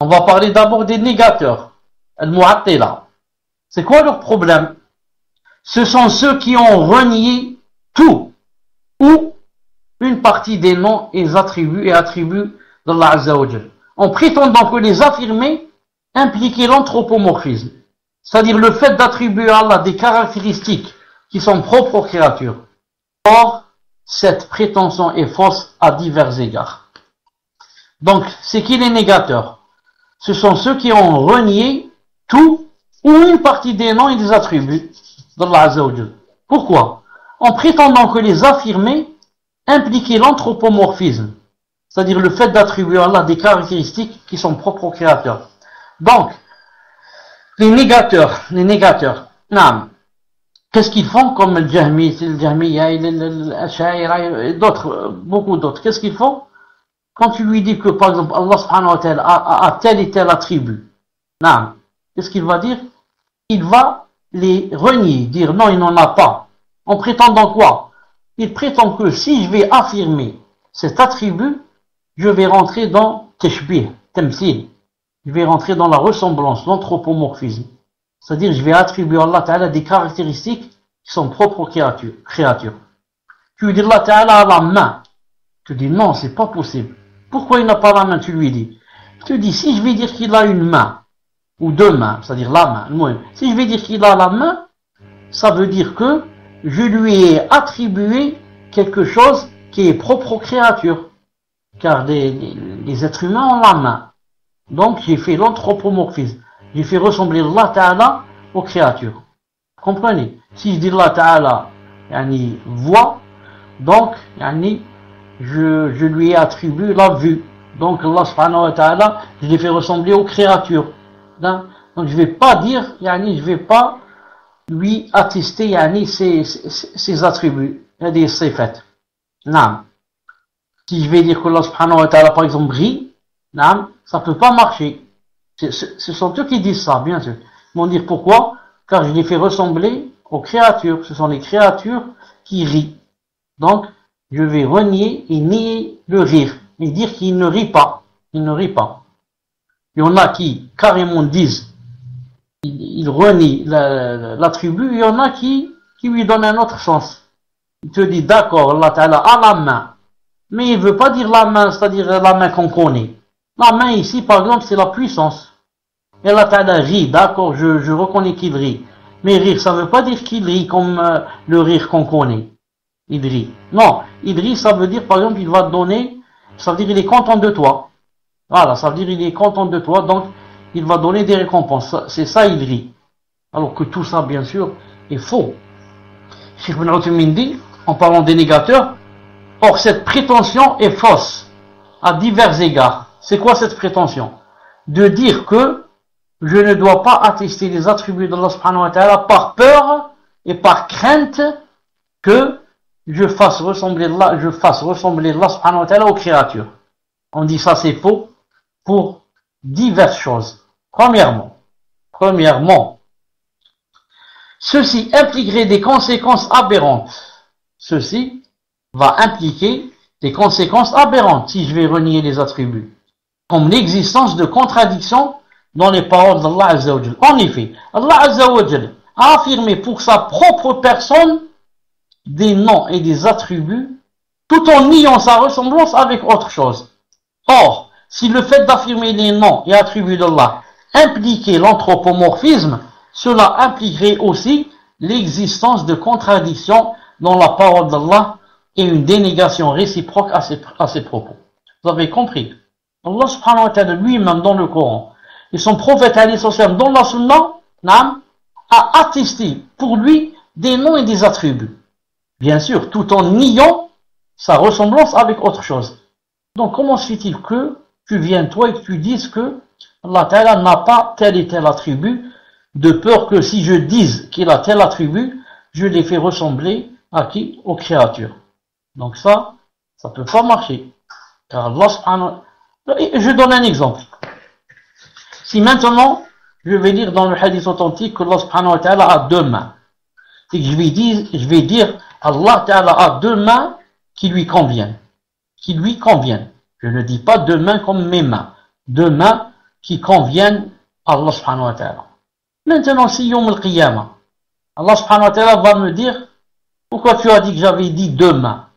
On va parler d'abord des négateurs, al-mu'attila. C'est quoi leur problème? Ce sont ceux qui ont renié tout, ou une partie des noms et attributs d'Allah Azza wa Jal, en prétendant que les affirmer impliquait l'anthropomorphisme, c'est-à-dire le fait d'attribuer à Allah des caractéristiques qui sont propres aux créatures. Or, cette prétention est fausse à divers égards. Donc, c'est qui les négateurs? Ce sont ceux qui ont renié tout ou une partie des noms et des attributs d'Allah Azza wa Jal. Pourquoi? En prétendant que les affirmer impliquait l'anthropomorphisme, c'est-à-dire le fait d'attribuer à Allah des caractéristiques qui sont propres aux créateurs. Donc, les négateurs, naam, qu'est-ce qu'ils font comme le Jahmiya, l'Ash'aira et d'autres, beaucoup d'autres? Qu'est-ce qu'ils font? Quand tu lui dis que, par exemple, Allah subhanahu wa ta'ala a tel et tel attribut, naam, qu'est-ce qu'il va dire? Il va les renier, dire non, il n'en a pas, en prétendant quoi? Il prétend que si je vais affirmer cet attribut, je vais rentrer dans tashbih, tamthil. Je vais rentrer dans la ressemblance, l'anthropomorphisme. C'est-à-dire, je vais attribuer à Allah Ta'ala des caractéristiques qui sont propres aux créatures. Tu lui dis Allah Ta'ala a la main. Tu dis non, c'est pas possible. Pourquoi il n'a pas la main? Tu lui dis. Tu dis, si je vais dire qu'il a une main, ou deux mains, c'est-à-dire la main, si je vais dire qu'il a la main, ça veut dire que je lui ai attribué quelque chose qui est propre aux créatures. Car les êtres humains ont la main. Donc j'ai fait l'anthropomorphisme. J'ai fait ressembler Allah Ta'ala aux créatures. Comprenez? Si je dis Allah Ta'ala yani, voit, donc yani, je lui ai attribué la vue. Donc Allah Subhanahu wa Ta'ala, je l'ai fait ressembler aux créatures. Donc je vais pas dire, yani, je vais pas lui attester yani, ses attributs. Il y a des sifat. Non. Si je vais dire que Allah Subhanahu wa Ta'ala par exemple rit, non, ça peut pas marcher. Ce sont eux qui disent ça, bien sûr. Ils vont dire pourquoi? Car je les fais ressembler aux créatures. Ce sont les créatures qui rient. Donc, je vais renier et nier le rire. Et dire qu'il ne rit pas. Il ne rit pas. Il y en a qui carrément disent, ils renient l'attribut, il y en a qui lui donnent un autre sens. Il te dit, d'accord, Allah Ta'ala a la main. Mais il ne veut pas dire la main, c'est-à-dire la main qu'on connaît. La main ici, par exemple, c'est la puissance. Et Allah Ta'ala rit, d'accord, je reconnais qu'il rit. Mais rire, ça ne veut pas dire qu'il rit comme le rire qu'on connaît. Il rit. Non, il rit, ça veut dire, par exemple, il va te donner, ça veut dire il est content de toi. Voilà, ça veut dire il est content de toi, donc il va donner des récompenses. C'est ça, il rit. Alors que tout ça, bien sûr, est faux. Cheikh Ibn Uthaymin dit, en parlant des négateurs, or cette prétention est fausse, à divers égards. C'est quoi cette prétention? De dire que je ne dois pas attester les attributs d'Allah subhanahu wa ta'ala par peur et par crainte que je fasse ressembler Allah subhanahu wa ta'ala aux créatures. On dit ça c'est faux pour diverses choses. Premièrement, ceci impliquerait des conséquences aberrantes. Ceci va impliquer des conséquences aberrantes si je vais renier les attributs. Comme l'existence de contradictions dans les paroles d'Allah Azza wa Jal. En effet, Allah Azza wa Jal a affirmé pour sa propre personne des noms et des attributs tout en niant sa ressemblance avec autre chose. Or, si le fait d'affirmer les noms et attributs d'Allah impliquait l'anthropomorphisme, cela impliquerait aussi l'existence de contradictions dans la parole d'Allah et une dénégation réciproque à ses propos. Vous avez compris? Allah subhanahu wa ta'ala lui-même dans le Coran et son prophète dans la Sunna a attesté pour lui des noms et des attributs. Bien sûr, tout en niant sa ressemblance avec autre chose. Donc comment se fait-il que tu viennes toi et que tu dises que Allah Ta'ala n'a pas tel et tel attribut, de peur que si je dise qu'il a tel attribut, je les fais ressembler à qui? Aux créatures. Donc ça peut pas marcher. Car Allah subhanahu wa ta'ala, je donne un exemple. Si maintenant, je vais dire dans le hadith authentique que Allah subhanahu wa ta'ala a deux mains, et que je vais dire Allah Ta'ala a deux mains qui lui conviennent. Je ne dis pas deux mains comme mes mains. Deux mains qui conviennent à Allah subhanahu wa ta'ala. Maintenant, si Yom al-Qiyamah, Allah subhanahu wa ta'ala va me dire, pourquoi tu as dit que j'avais dit deux mains?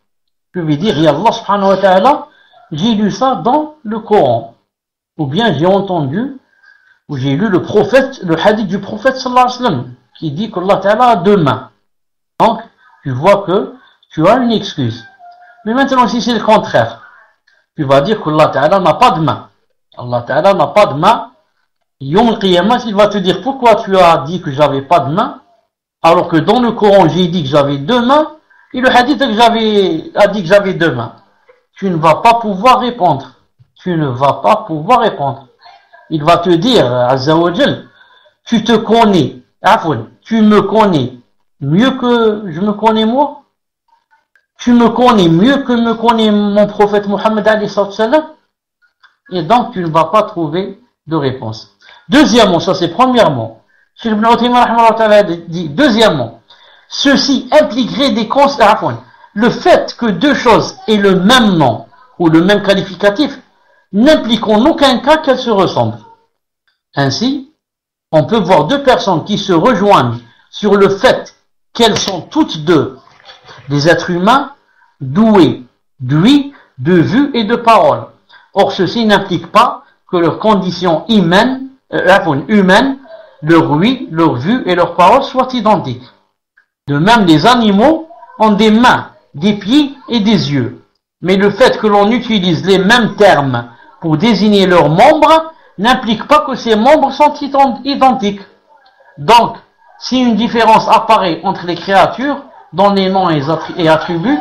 Je vais dire, ya Allah subhanahu wa ta'ala, j'ai lu ça dans le Coran. Ou bien j'ai entendu, ou j'ai lu le hadith du prophète sallallahu alayhi wa sallam, qui dit qu'Allah ta'ala a deux mains. Donc, tu vois que tu as une excuse. Mais maintenant, si c'est le contraire, tu vas dire qu'Allah ta'ala n'a pas de main. Allah ta'ala n'a pas de main. Yom al-Qiyamah, il va te dire pourquoi tu as dit que j'avais pas de main, alors que dans le Coran, j'ai dit que j'avais deux mains, et le hadith a dit que j'avais deux mains. Tu ne vas pas pouvoir répondre. Il va te dire, Azza wa Jal, tu me connais mieux que je me connais moi? Tu me connais mieux que me connaît mon prophète Mohammed alayhi salam? Et donc tu ne vas pas trouver de réponse. Deuxièmement, ça c'est premièrement, Cheikh Ibn Uthaymin rahimahullah ta'ala dit, deuxièmement, ceci impliquerait des conséquences. Le fait que deux choses aient le même nom ou le même qualificatif n'implique en aucun cas qu'elles se ressemblent. Ainsi, on peut voir deux personnes qui se rejoignent sur le fait qu'elles sont toutes deux des êtres humains doués d'ouïe, de vue et de parole. Or, ceci n'implique pas que leurs conditions humaines, leur ouïe, leur vue et leur parole soient identiques. De même, les animaux ont des mains, des pieds et des yeux. Mais le fait que l'on utilise les mêmes termes pour désigner leurs membres n'implique pas que ces membres sont identiques. Donc, si une différence apparaît entre les créatures, dont les noms et attributs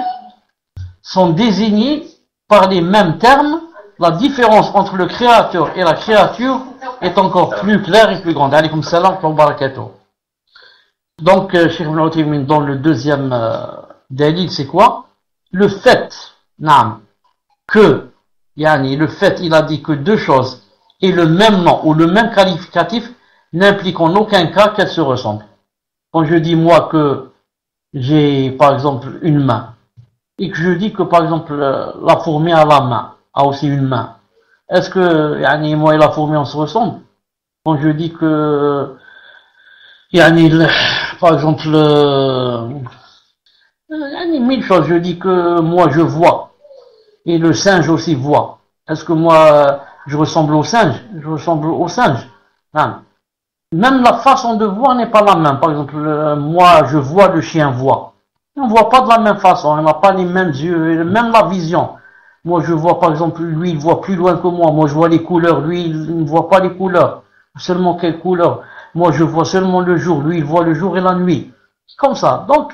sont désignés par les mêmes termes, la différence entre le créateur et la créature est encore plus claire et plus grande. Alaykoum salam wa barakatuh. Donc, Cheikh Ibn Uthaymin, dans le deuxième dalil, c'est quoi? Le fait, il a dit que deux choses aient le même nom ou le même qualificatif n'implique en aucun cas qu'elles se ressemblent. Quand je dis moi que j'ai par exemple une main, et que je dis que par exemple la fourmi à la main a aussi une main, est-ce que moi et la fourmi on se ressemble? Quand je dis que par exemple mille choses, je dis que moi je vois et le singe aussi voit, est-ce que moi je ressemble au singe? Je ressemble au singe. Même la façon de voir n'est pas la même. Par exemple, moi je vois, le chien voit. On ne voit pas de la même façon, on n'a pas les mêmes yeux, même la vision. Moi je vois par exemple, lui il voit plus loin que moi, moi je vois les couleurs, lui il ne voit pas les couleurs. Seulement quelles couleurs? Moi je vois seulement le jour, lui il voit le jour et la nuit. C'est comme ça. Donc,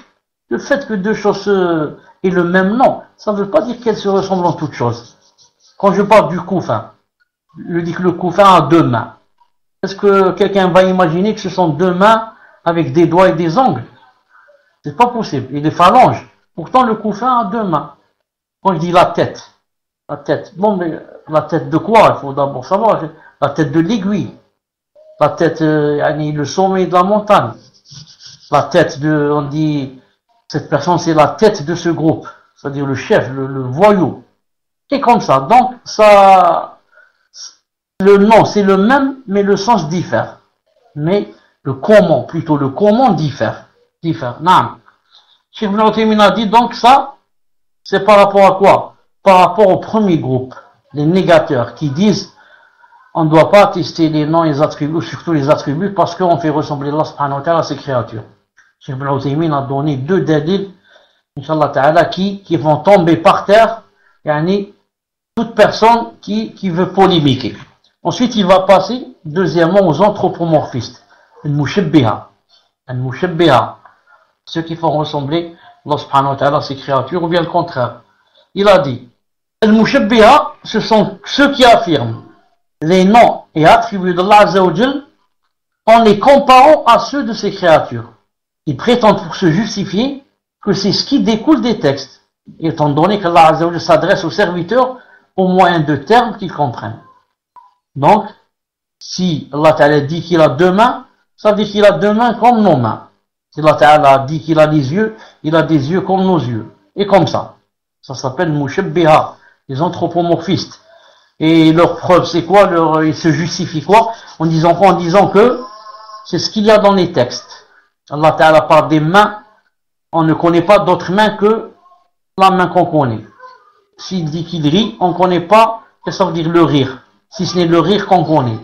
le fait que deux choses aient le même nom, ça ne veut pas dire qu'elles se ressemblent en toutes choses. Quand je parle du couffin, je dis que le couffin a deux mains. Est-ce que quelqu'un va imaginer que ce sont deux mains avec des doigts et des ongles? C'est pas possible. Et des phalanges. Pourtant, le couffin a deux mains. Quand je dis la tête, bon, mais la tête de quoi? Il faut d'abord savoir. La tête de l'aiguille. La tête, le sommet de la montagne. La tête on dit, cette personne c'est la tête de ce groupe. C'est-à-dire le chef, le voyou. Et comme ça. Donc, ça, le nom c'est le même, mais le sens diffère. Mais le comment diffère. Non. Cheikh Ibn Uthaymin a dit donc ça, c'est par rapport à quoi? Par rapport au premier groupe, les négateurs, qui disent on ne doit pas attester les noms et les attributs, surtout les attributs, parce qu'on fait ressembler Allah subhanahu wa ta'ala à ses créatures. Cheikh Ibn Uthaymin a donné deux dalils, Inch'Allah ta'ala, qui vont tomber par terre, toute personne qui veut polémiquer. Ensuite, il va passer, deuxièmement, aux anthropomorphistes, al-mushabbiha, ceux qui font ressembler Allah subhanahu wa ta'ala à ses créatures, ou bien le contraire. Il a dit, al-mushabbiha, ce sont ceux qui affirment les noms et attributs d'Allah Azza wa Jal en les comparant à ceux de ses créatures. Ils prétendent pour se justifier que c'est ce qui découle des textes, étant donné qu'Allah Azza wa Jal s'adresse aux serviteurs au moyen de termes qu'ils comprennent. Donc, si Allah Ta'ala dit qu'il a deux mains, ça veut dire qu'il a deux mains comme nos mains. Si Allah Ta'ala dit qu'il a des yeux, il a des yeux comme nos yeux. Et comme ça. Ça s'appelle mushabbiha, les anthropomorphistes. Et leur preuve, c'est quoi? Ils se justifient quoi? En disant que c'est ce qu'il y a dans les textes. Allah Ta'ala parle des mains, on ne connaît pas d'autres mains que la main qu'on connaît. S'il dit qu'il rit, on ne connaît pas, qu'est-ce que ça veut dire le rire? Si ce n'est le rire qu'on connaît.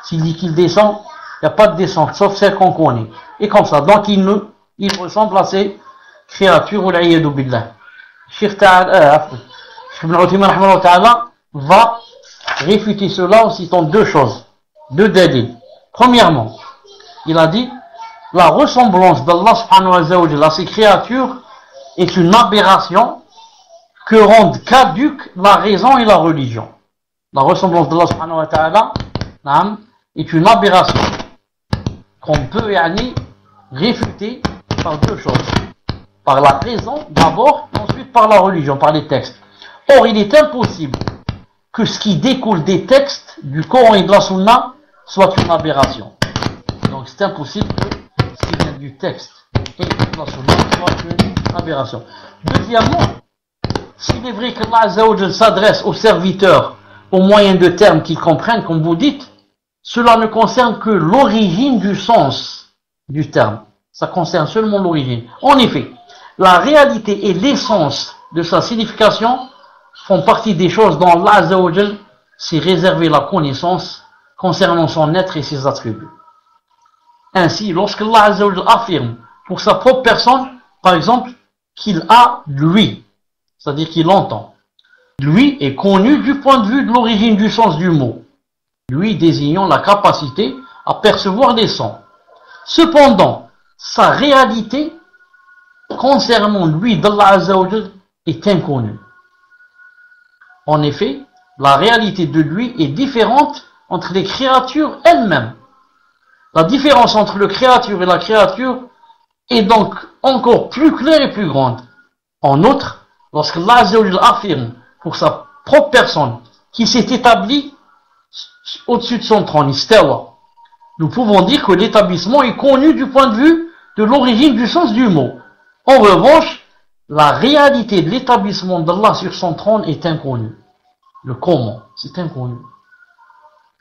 S'il dit qu'il descend, il n'y a pas de descente, sauf celle qu'on connaît. Et comme ça, donc il ressemble à ces créatures, ou l'ayadu billah. Cheikh Ibn Uthaymin va réfuter cela en citant deux choses, deux dalils. Premièrement, il a dit, la ressemblance d'Allah subhanahu wa ta'ala à ses créatures est une aberration que rendent caduques la raison et la religion. La ressemblance d'Allah subhanahu wa ta'ala est une aberration qu'on peut réfuter par deux choses. Par la raison d'abord, ensuite par la religion, par les textes. Or, il est impossible que ce qui découle des textes du Coran et de la Sunna soit une aberration. Donc Donc c'est impossible que s'il vient du texte et la sunna soit une aberration. Deuxièmement, s'il est vrai qu'Allah Azza wa Jal s'adresse aux serviteurs au moyen de termes qu'ils comprennent, comme vous dites, cela ne concerne que l'origine du sens du terme. Ça concerne seulement l'origine. En effet, la réalité et l'essence de sa signification font partie des choses dont Allah Azza wa Jal s'est réservé la connaissance concernant son être et ses attributs. Ainsi, lorsque Allah Azza wa Jal affirme pour sa propre personne, par exemple, qu'il a lui, c'est-à-dire qu'il entend. Lui est connu du point de vue de l'origine du sens du mot, lui désignant la capacité à percevoir les sons. Cependant, sa réalité concernant lui d'Allah Azza wa Jal est inconnue. En effet, la réalité de lui est différente entre les créatures elles-mêmes. La différence entre le créature et la créature est donc encore plus claire et plus grande. En outre, lorsque Allah Azza wa Jal affirme pour sa propre personne qu'il s'est établi au-dessus de son trône, istawa, nous pouvons dire que l'établissement est connu du point de vue de l'origine du sens du mot. En revanche, la réalité de l'établissement d'Allah sur son trône est inconnue. Le comment, c'est inconnu.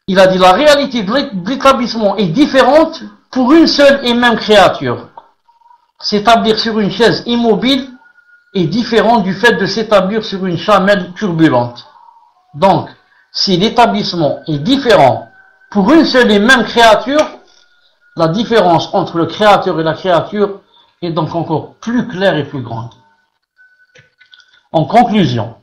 Il a dit la réalité de l'établissement est différente pour une seule et même créature. S'établir sur une chaise immobile est différent du fait de s'établir sur une chamelle turbulente. Donc, si l'établissement est différent pour une seule et même créature, la différence entre le créateur et la créature est donc encore plus claire et plus grande. En conclusion,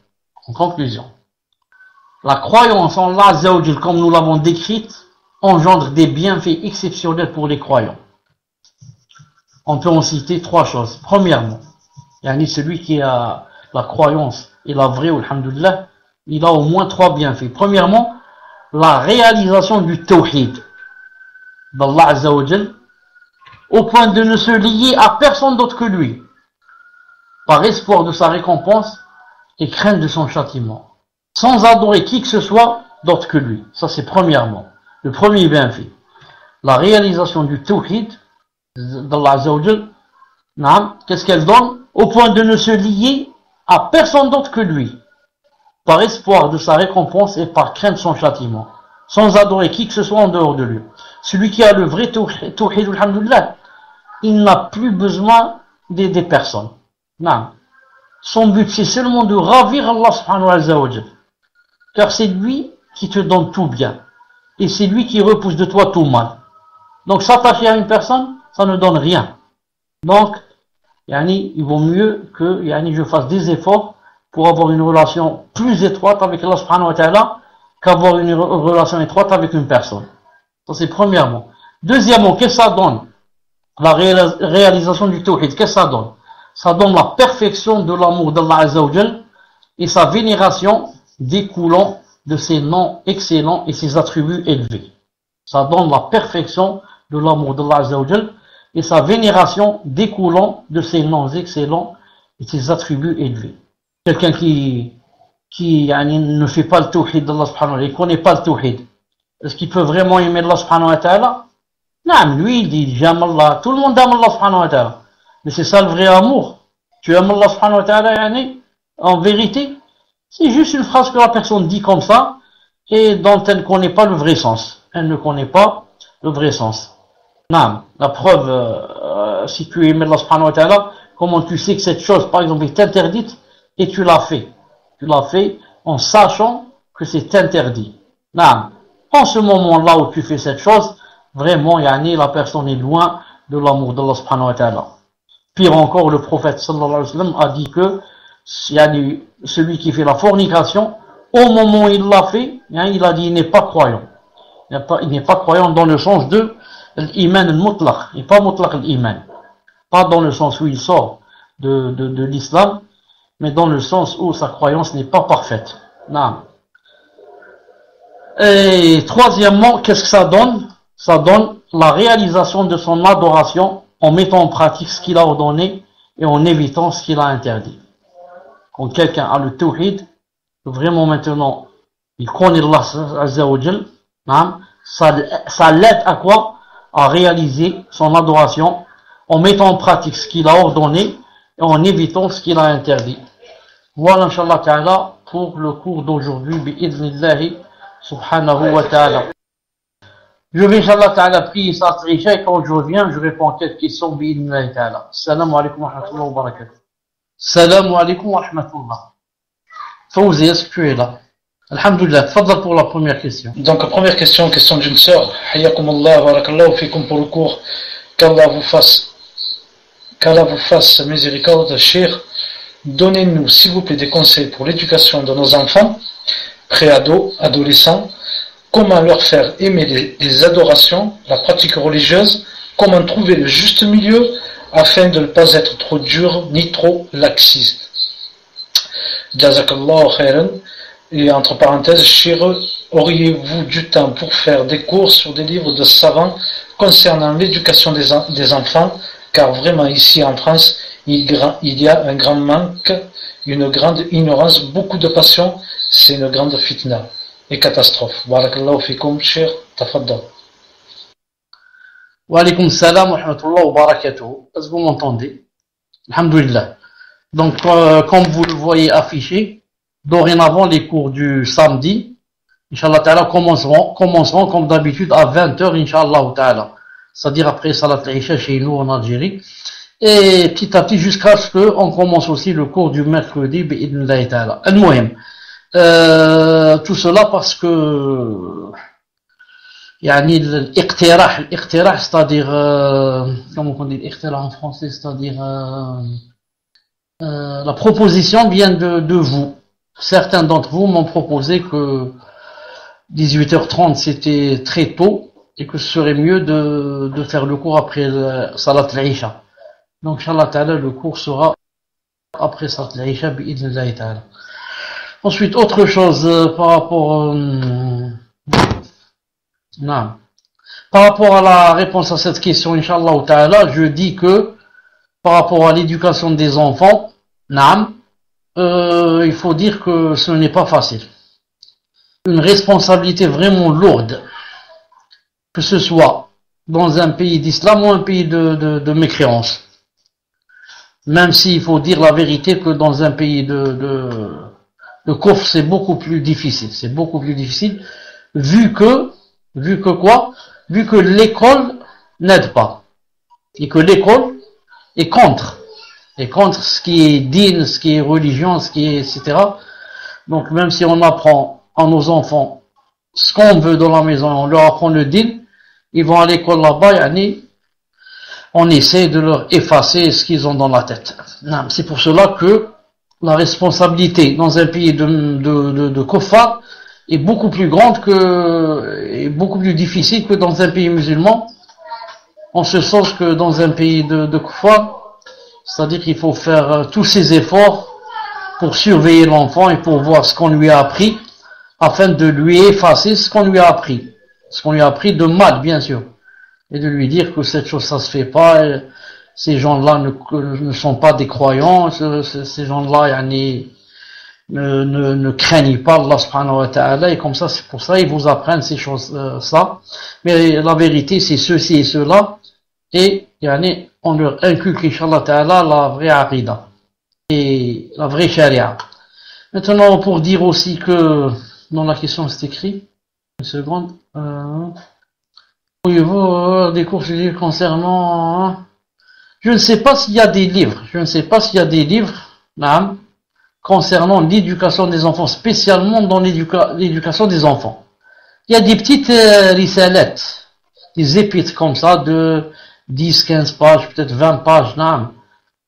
la croyance en Allah Azza wa Jal, comme nous l'avons décrite, engendre des bienfaits exceptionnels pour les croyants. On peut en citer trois choses. Premièrement, celui qui a la croyance et la vraie, alhamdoulilah, il a au moins trois bienfaits. Premièrement, la réalisation du tawhid d'Allah Azza wa Jal, au point de ne se lier à personne d'autre que lui, par espoir de sa récompense et crainte de son châtiment, sans adorer qui que ce soit d'autre que lui. Ça c'est premièrement, le premier bienfait. La réalisation du tawhid d'Allah Azza wa Jal, qu'est-ce qu'elle donne? Au point de ne se lier à personne d'autre que lui, par espoir de sa récompense et par crainte de son châtiment, sans adorer qui que ce soit en dehors de lui. Celui qui a le vrai tawhid, alhamdoulilah, il n'a plus besoin d'aider personne. Non. Son but, c'est seulement de ravir Allah subhanahu wa ta'ala. Car c'est lui qui te donne tout bien. Et c'est lui qui repousse de toi tout mal. Donc s'attacher à une personne, ça ne donne rien. Donc, il vaut mieux que je fasse des efforts pour avoir une relation plus étroite avec Allah subhanahu wa ta'ala qu'avoir une relation étroite avec une personne. Ça c'est premièrement. Deuxièmement, qu'est-ce que ça donne? La réalisation du tawhid, qu'est-ce que ça donne? Ça donne la perfection de l'amour d'Allah Azza wa Jal et sa vénération découlant de ses noms excellents et ses attributs élevés. Ça donne la perfection de l'amour d'Allah Azza wa Jal et sa vénération découlant de ses noms excellents et ses attributs élevés. Quelqu'un qui ne fait pas le tawhid d'Allah subhanahu wa ta'ala, il ne connaît pas le tawhid, est-ce qu'il peut vraiment aimer Allah subhanahu wa ta'ala? Non, lui il dit j'aime Allah, tout le monde aime Allah subhanahu wa ta'ala, mais c'est ça le vrai amour. Tu aimes Allah subhanahu wa ta'ala en vérité? C'est juste une phrase que la personne dit comme ça et dont elle ne connaît pas le vrai sens. Elle ne connaît pas le vrai sens. Non, la preuve, si tu aimes Allah subhanahu wa ta'ala, comment tu sais que cette chose par exemple est interdite et tu l'as fait? Tu l'as fait en sachant que c'est interdit. Non. En ce moment-là où tu fais cette chose, vraiment, la personne est loin de l'amour d'Allah subhanahu wa ta'ala. Pire encore, le prophète sallallahu alayhi wa sallam a dit que celui qui fait la fornication, au moment où il l'a fait, il a dit il n'est pas croyant. Il n'est pas croyant dans le sens de l'iman al-mutlaq, et pas mutlaq al-iman. Pas dans le sens où il sort de l'islam, mais dans le sens où sa croyance n'est pas parfaite. Non. Et troisièmement, qu'est-ce que ça donne? Ça donne la réalisation de son adoration en mettant en pratique ce qu'il a ordonné et en évitant ce qu'il a interdit. Quand quelqu'un a le tawhid, vraiment maintenant, il connaît Allah Azza wa Jal, ça l'aide à quoi? à réaliser son adoration en mettant en pratique ce qu'il a ordonné et en évitant ce qu'il a interdit. Voilà, Inch'Allah Ta'ala, pour le cours d'aujourd'hui, bi'idhnillahi subhanahu wa ta'ala. Je vais, Inch'Allah Ta'ala, prier Salat al-Isha et quand je reviens, je réponds à quelques questions, bi'idhnillahi ta'ala. Assalamu alaikum wa rahmatullahi wa barakatuh. Assalamu alaikum wa rahmatullah. Fawzi, est-ce que tu es là? Alhamdulillah, tfadal pour la première question. Donc, première question, question d'une sœur. Hayyakumullah, barakallahu fikum pour le cours. Qu'Allah vous fasse miséricorde, Cheikh. Donnez-nous, s'il vous plaît, des conseils pour l'éducation de nos enfants, pré-ados, adolescents. Comment leur faire aimer les adorations, la pratique religieuse. Comment trouver le juste milieu afin de ne pas être trop dur ni trop laxiste. Jazakallahu khairan. Et entre parenthèses, Cheikh, auriez-vous du temps pour faire des cours sur des livres de savants concernant l'éducation des enfants, car vraiment ici en France, il y a un grand manque, une grande ignorance, beaucoup de passion, c'est une grande fitna et catastrophe. Barakallahu fikum, Cheikh, tafaddal. Wa alaykum salam wa rahmatullahi wa barakatuh. Est-ce que vous m'entendez? Alhamdulillah. Donc, comme vous le voyez affiché, dorénavant, les cours du samedi, Inch'Allah Ta'ala, commenceront comme d'habitude à 20h, Inch'Allah Ta'ala. C'est-à-dire après Salat al-Isha chez nous en Algérie. Et petit à petit, jusqu'à ce qu'on commence aussi le cours du mercredi, bi'idhnillahi ta'ala. Al-Muhim. Tout cela parce que, yani, l'iqtirah, c'est-à-dire, comment on dit l'iqtirah en français, c'est-à-dire, la proposition vient de vous. Certains d'entre vous m'ont proposé que 18h30 c'était très tôt et que ce serait mieux de faire le cours après Salat al-Isha. Donc, Inch'Allah Ta'ala, le cours sera après Salat al-Isha, bi'idhnillahi ta'ala. Ensuite, autre chose par rapport par rapport à la réponse à cette question, Inch'Allah Ta'ala, je dis que par rapport à l'éducation des enfants, il faut dire que ce n'est pas facile. Une responsabilité vraiment lourde, que ce soit dans un pays d'islam ou un pays de mécréance. Même s'il faut dire la vérité que dans un pays de kufr, c'est beaucoup plus difficile. C'est beaucoup plus difficile, vu que l'école n'aide pas. Et que l'école est contre ce qui est din, ce qui est religion, ce qui est, etc. Donc même si on apprend à nos enfants ce qu'on veut dans la maison, on leur apprend le din, ils vont à l'école là-bas, on essaie de leur effacer ce qu'ils ont dans la tête. C'est pour cela que la responsabilité dans un pays de kuffar est beaucoup plus grande et beaucoup plus difficile que dans un pays musulman, en ce sens que dans un pays de kuffar, c'est-à-dire qu'il faut faire tous ces efforts pour surveiller l'enfant et pour voir ce qu'on lui a appris, afin de lui effacer ce qu'on lui a appris. Ce qu'on lui a appris de mal, bien sûr. Et de lui dire que cette chose, ça se fait pas, ces gens-là ne sont pas des croyants, ces gens-là, ne craignent pas Allah subhanahu wa ta'ala, et comme ça, c'est pour ça, ils vous apprennent ces choses, ça. Mais la vérité, c'est ceci et cela, et, on leur inculque, Inch'Allah ta'ala, la vraie aqida. Et la vraie charia. Maintenant, pour dire aussi que, dans la question, c'est écrit, une seconde, pourriez-vous des cours concernant, je ne sais pas s'il y a des livres, concernant l'éducation des enfants, spécialement dans l'éducation des enfants. Il y a des petites risalettes, des épîtres comme ça, de 10, 15 pages, peut-être 20 pages,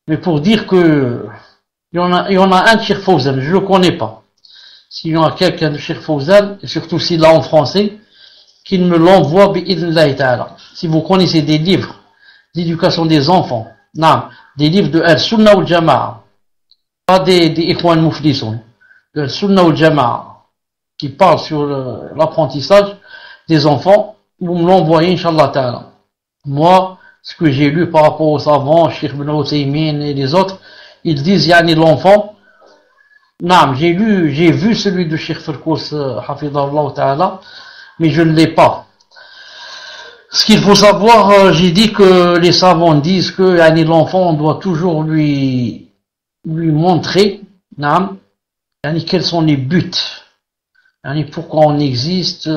mais pour dire que il y en a un de Cheikh Fawzan, je le connais pas. S'il y en a quelqu'un de Cheikh Fawzan, et surtout s'il l'a en français, qu'il me l'envoie bi'idhnillahi ta'ala. Si vous connaissez des livres d'éducation des enfants, des livres de Al-Sunnah ou Jama'a, pas des Ikhwan Muflisun, de Al-Sunnah ou Jama'a, qui parlent sur l'apprentissage des enfants, vous me l'envoyez, Inch'Allah ta'ala. Moi, ce que j'ai lu par rapport aux savants, Cheikh Ibn Uthaymin et les autres, ils disent, l'enfant, j'ai vu celui de Cheikh Firkous, Hafidallah ta'ala, mais je ne l'ai pas. Ce qu'il faut savoir, j'ai dit que les savants disent que l'enfant, on doit toujours lui montrer quels sont les buts, pourquoi on existe,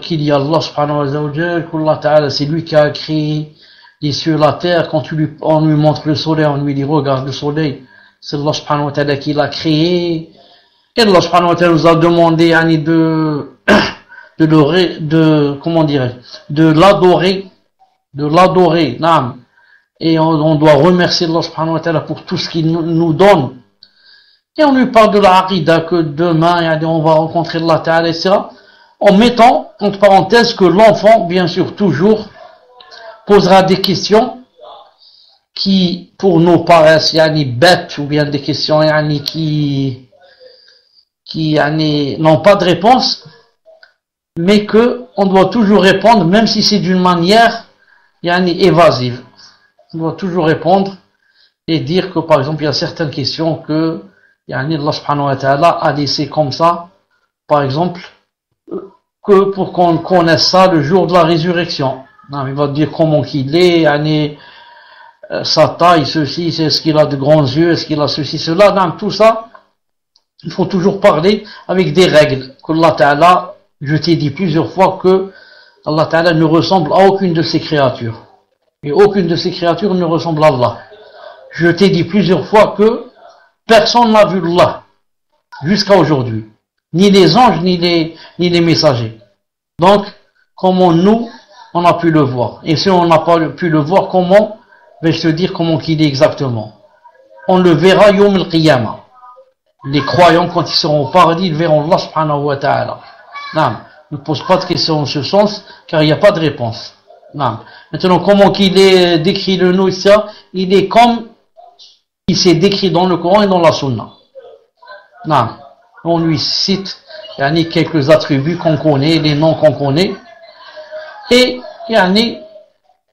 qu'il y a Allah subhanahu wa ta'ala, qu'Allah ta'ala c'est lui qui a créé les cieux et la terre. Quand on lui montre le soleil, on lui dit regarde le soleil, c'est Allah subhanahu wa ta'ala qui l'a créé. Et Allah subhanahu wa ta'ala nous a demandé de l'adorer, et on doit remercier Allah subhanahu wa ta'ala pour tout ce qu'il nous donne. Et on lui parle de la aqida, que demain on va rencontrer Allah ta'ala, etc. En mettant entre parenthèses que l'enfant, bien sûr, toujours posera des questions qui pour nous paraissent bêtes, ou bien des questions qui n'ont pas de réponse, mais que on doit toujours répondre, même si c'est d'une manière évasive. On doit toujours répondre et dire que par exemple il y a certaines questions que Allah subhanahu wa ta'ala a laissé comme ça, par exemple, que pour qu'on connaisse ça le jour de la résurrection. Il va dire comment qu'il est, sa taille, ceci, est-ce qu'il a de grands yeux, est-ce qu'il a ceci, cela, tout ça. Il faut toujours parler avec des règles. qu'Allah Ta'ala, je t'ai dit plusieurs fois que Allah Ta'ala ne ressemble à aucune de ses créatures. Et aucune de ses créatures ne ressemble à Allah. Je t'ai dit plusieurs fois que personne n'a vu Allah jusqu'à aujourd'hui. Ni les anges, ni les messagers. Donc, comment nous, on a pu le voir. Et si on n'a pas pu le voir, comment vais-je te dire comment qu'il est exactement. On le verra Yawm al-Qiyamah. Les croyants, quand ils seront au paradis, ils verront Allah subhanahu wa ta'ala. Ne pose pas de questions en ce sens, car il n'y a pas de réponse. Maintenant, comment qu'il est décrit le nous, ça, il est comme il s'est décrit dans le Coran et dans la Sunna. On lui cite quelques attributs qu'on connaît, les noms qu'on connaît, et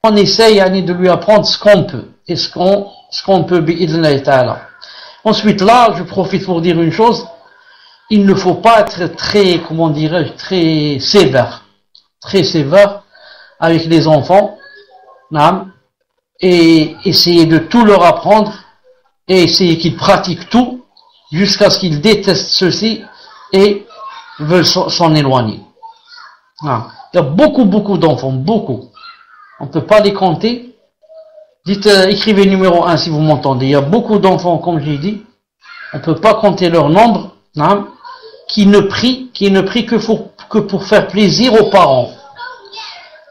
on essaye de lui apprendre ce qu'on peut, et ce qu'on peut bi'idhnillahi ta'ala. Ensuite là, je profite pour dire une chose, il ne faut pas être très, comment dirais-je, très sévère avec les enfants, et essayer de tout leur apprendre, et essayer qu'ils pratiquent tout, jusqu'à ce qu'ils détestent ceci, et veulent s'en éloigner. Il y a beaucoup d'enfants, beaucoup. On ne peut pas les compter. Dites, écrivez numéro 1 si vous m'entendez. Il y a beaucoup d'enfants, comme j'ai dit, on ne peut pas compter leur nombre, qui ne prient que pour faire plaisir aux parents.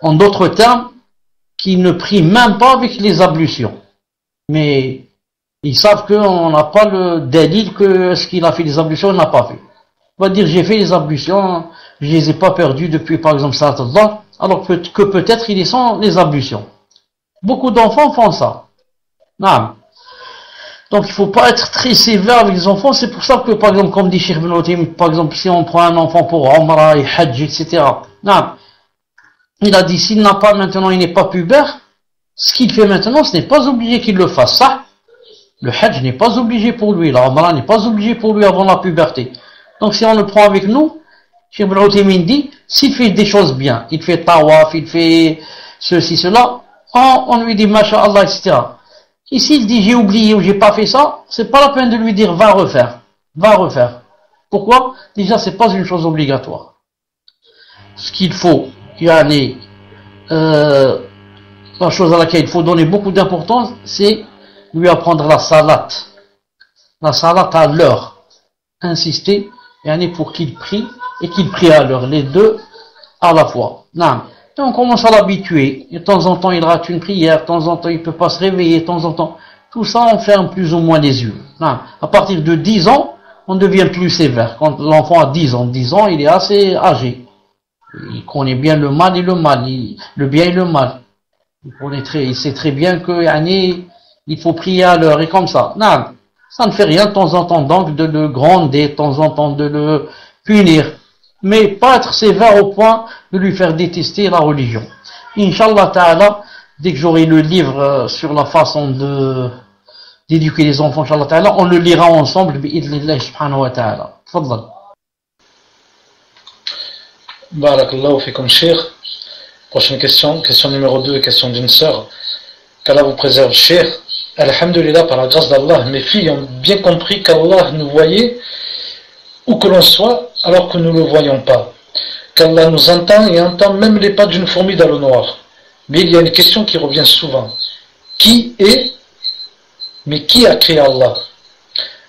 En d'autres termes, qui ne prient même pas avec les ablutions. Mais ils savent qu'on n'a pas le délit que ce qu'il a fait les ablutions, on n'a pas fait. On va dire, j'ai fait les ablutions, je les ai pas perdues depuis, par exemple, Salat Allah, alors que peut-être ils sont les ablutions. Beaucoup d'enfants font ça. Donc il faut pas être très sévère avec les enfants. C'est pour ça que, par exemple, comme dit Cheikh Ibn Uthaymin, par exemple, si on prend un enfant pour Umrah et Hajj, etc. Il a dit, s'il n'a pas maintenant, il n'est pas pubère, ce qu'il fait maintenant, ce n'est pas obligé qu'il le fasse. Ça, le Hajj n'est pas obligé pour lui, la Umrah n'est pas obligé pour lui avant la puberté. Donc si on le prend avec nous, Cheikh Ibn Uthaymin dit, s'il fait des choses bien, il fait tawaf, il fait ceci, cela, on lui dit masha'Allah, etc. Et s'il dit j'ai oublié ou j'ai pas fait ça, c'est pas la peine de lui dire va refaire. Pourquoi? Déjà c'est pas une chose obligatoire. Ce qu'il faut, la chose à laquelle il faut donner beaucoup d'importance, c'est lui apprendre la salat. La salat à l'heure. Insister, pour qu'il prie et qu'il prie à l'heure, les deux à la fois. Et on commence à l'habituer. De temps en temps, il rate une prière. De temps en temps, il peut pas se réveiller. De temps en temps, tout ça, on ferme plus ou moins les yeux. À partir de 10 ans, on devient plus sévère. Quand l'enfant a 10 ans, il est assez âgé. Il connaît bien le mal et le mal, le bien et le mal. Il sait très bien que il faut prier à l'heure et comme ça. Ça ne fait rien de temps en temps donc de le gronder, de temps en temps de le punir. Mais pas être sévère au point de lui faire détester la religion. Inch'Allah Ta'ala, dès que j'aurai le livre sur la façon d'éduquer les enfants, Inch'Allah Ta'ala, on le lira ensemble, bi'idhnillah subhanahu wa ta'ala. Tfaddal. Barakallahu fikum, Cheikh. Prochaine question, question numéro 2, question d'une sœur. Qu'Allah vous préserve, cher. Alhamdulillah, par la grâce d'Allah, mes filles ont bien compris qu'Allah nous voyait où que l'on soit, alors que nous ne le voyons pas. Qu'Allah nous entend et entend même les pas d'une fourmi dans le noir. Mais il y a une question qui revient souvent. Qui est, mais qui a créé Allah?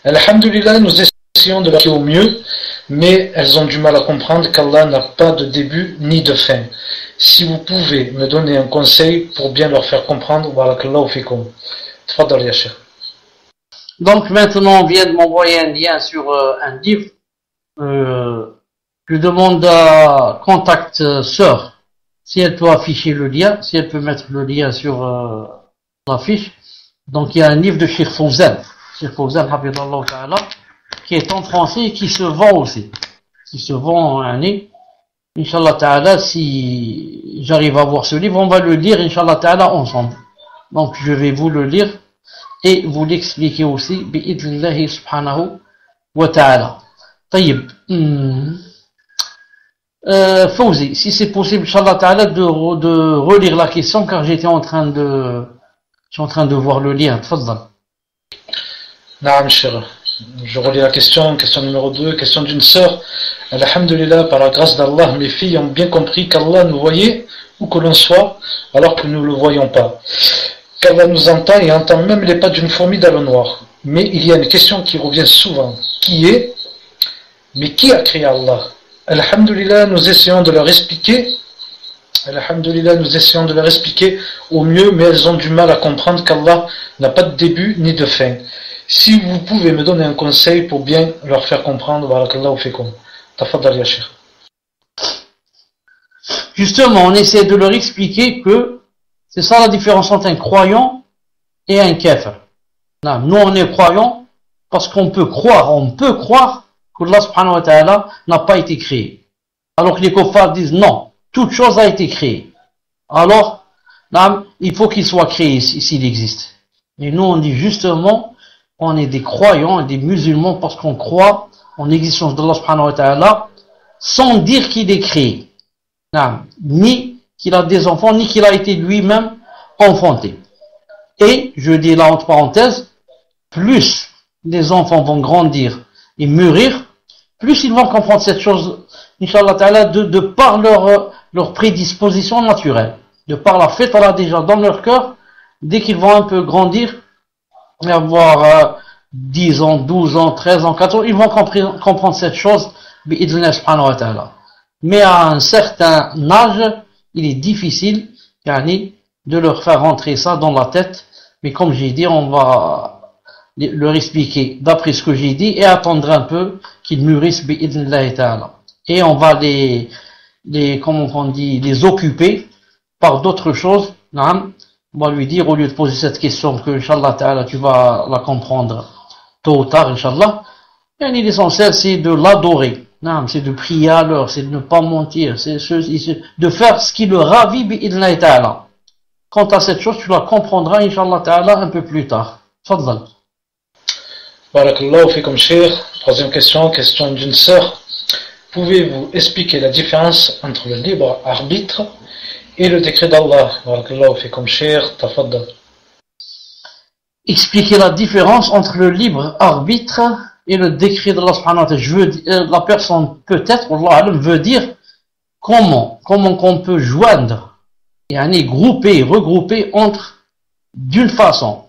Alhamdulillah, nous essayons de leur créer au mieux, mais elles ont du mal à comprendre qu'Allah n'a pas de début ni de fin. Si vous pouvez me donner un conseil pour bien leur faire comprendre, barakallahu fikum. Tfadal ya Cheikh. Donc maintenant, on vient de m'envoyer un lien sur un livre. Je demande à Contact Sœur si elle peut afficher le lien, si elle peut mettre le lien sur l'affiche. Donc il y a un livre de Cheikh Fawzan, Hafidallahu Ta'ala, qui est en français et qui se vend aussi. Qui se vend en année. Inch'Allah Ta'ala, si j'arrive à voir ce livre, on va le lire, Inch'Allah Ta'ala, ensemble. Donc je vais vous le lire et vous l'expliquer aussi, bi'idnillahi subhanahu wa ta'ala. Taïb. Fawzi, si c'est possible, Inch'Allah Ta'ala, de relire la question, car j'étais en train de voir le lien. Tfadal. Naam, cher. Je relis la question, question numéro 2, question d'une sœur. Alhamdulillah, par la grâce d'Allah, mes filles ont bien compris qu'Allah nous voyait où que l'on soit, alors que nous ne le voyons pas. Qu'Allah nous entend et entend même les pas d'une fourmi dans le noir. Mais il y a une question qui revient souvent. Qui est, mais qui a créé Allah? Alhamdulillah, nous essayons de leur expliquer. Alhamdulillah, nous essayons de leur expliquer au mieux, mais elles ont du mal à comprendre qu'Allah n'a pas de début ni de fin. Si vous pouvez me donner un conseil pour bien leur faire comprendre, barakallahu fikum. Tafaddal ya Cheikh. Justement, on essaie de leur expliquer que c'est ça la différence entre un croyant et un kafir. Nous, on est croyants parce qu'on peut croire que Allah subhanahu wa ta'ala n'a pas été créé. Alors que les kuffars disent non, toute chose a été créée. Alors, il faut qu'il soit créé s'il existe. Et nous, on dit justement, on est des croyants et des musulmans parce qu'on croit en l'existence d'Allah subhanahu wa ta'ala sans dire qu'il est créé. Ni qu'il a des enfants, ni qu'il a été lui-même enfanté. Et, je dis là entre parenthèses, plus les enfants vont grandir et mûrir, plus ils vont comprendre cette chose, Inch'Allah Ta'ala, de par leur prédisposition naturelle, de par la fitra déjà dans leur cœur, dès qu'ils vont un peu grandir, et avoir 10 ans, 12 ans, 13 ans, 14 ans, ils vont comprendre cette chose, bi'idhnillah subhanahu wa ta'ala. Mais à un certain âge, il est difficile, de leur faire rentrer ça dans la tête. Mais comme j'ai dit, on va leur expliquer d'après ce que j'ai dit et attendre un peu qu'ils mûrissent bi'idhnillah ta'ala. Et on va comment on dit, les occuper par d'autres choses. On va lui dire, au lieu de poser cette question, que Inch'Allah ta'ala, tu vas la comprendre tôt ou tard, Inch'Allah. Et l'essentiel, c'est de l'adorer. C'est de prier à l'heure, c'est de ne pas mentir, c'est de faire ce qui le ravit bi'idhnillah ta'ala. Quant à cette chose, tu la comprendras, Inch'Allah ta'ala, un peu plus tard. Fadal. Barakallahu fikum Cheikh. Troisième question, question d'une sœur. Pouvez-vous expliquer la différence entre le libre arbitre et le décret d'Allah? Barakallahu fikum Cheikh. Tafaddal. Expliquer la différence entre le libre arbitre et le décret d'Allah subhanahu wa ta'ala. La personne peut-être, Allah veut dire comment qu'on peut joindre et regrouper entre d'une façon.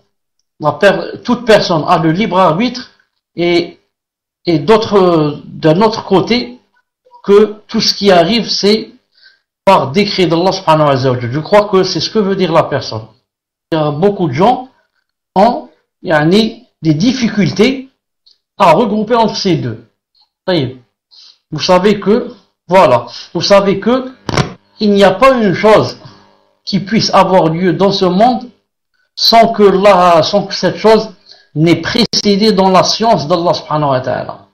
Toute personne a le libre arbitre et d'un autre côté que tout ce qui arrive c'est par décret d'Allah subhanahu wa ta'ala. Je crois que c'est ce que veut dire la personne. Il y a beaucoup de gens ont des difficultés à regrouper entre ces deux. Vous savez que il n'y a pas une chose qui puisse avoir lieu dans ce monde sans que cette chose n'ait précédé dans la science d'Allah subhanahu wa ta'ala.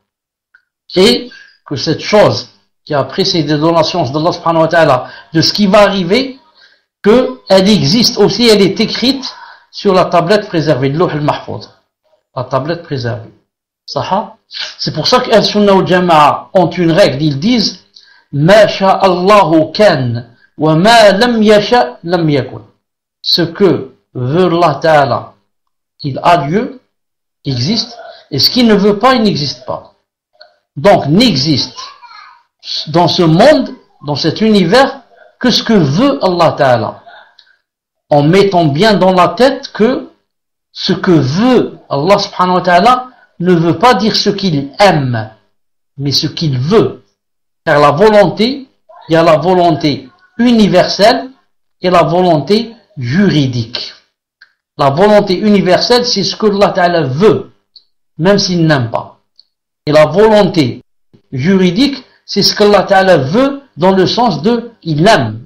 Et que cette chose qui a précédé dans la science d'Allah subhanahu wa ta'ala de ce qui va arriver, qu'elle existe aussi, elle est écrite sur la tablette préservée, le Lawh al-Mahfouz. La tablette préservée. C'est pour ça qu'Al-Sunnah wal Jama'a ont une règle, ils disent Ma sha'Allahu kan وَمَا لَمْ يَشَأْ لَمْ يَكُنْ. Ce que veut Allah Ta'ala, il a lieu, existe, et ce qu'il ne veut pas, il n'existe pas. Donc, n'existe dans ce monde, dans cet univers, que ce que veut Allah Ta'ala. En mettant bien dans la tête que ce que veut Allah Subhanahu wa Ta'ala ne veut pas dire ce qu'il aime, mais ce qu'il veut. Car la volonté, il y a la volonté universelle et la volonté juridique. La volonté universelle, c'est ce que Allah Ta'ala veut, même s'il n'aime pas. Et la volonté juridique, c'est ce que Allah Ta'ala veut dans le sens de il aime.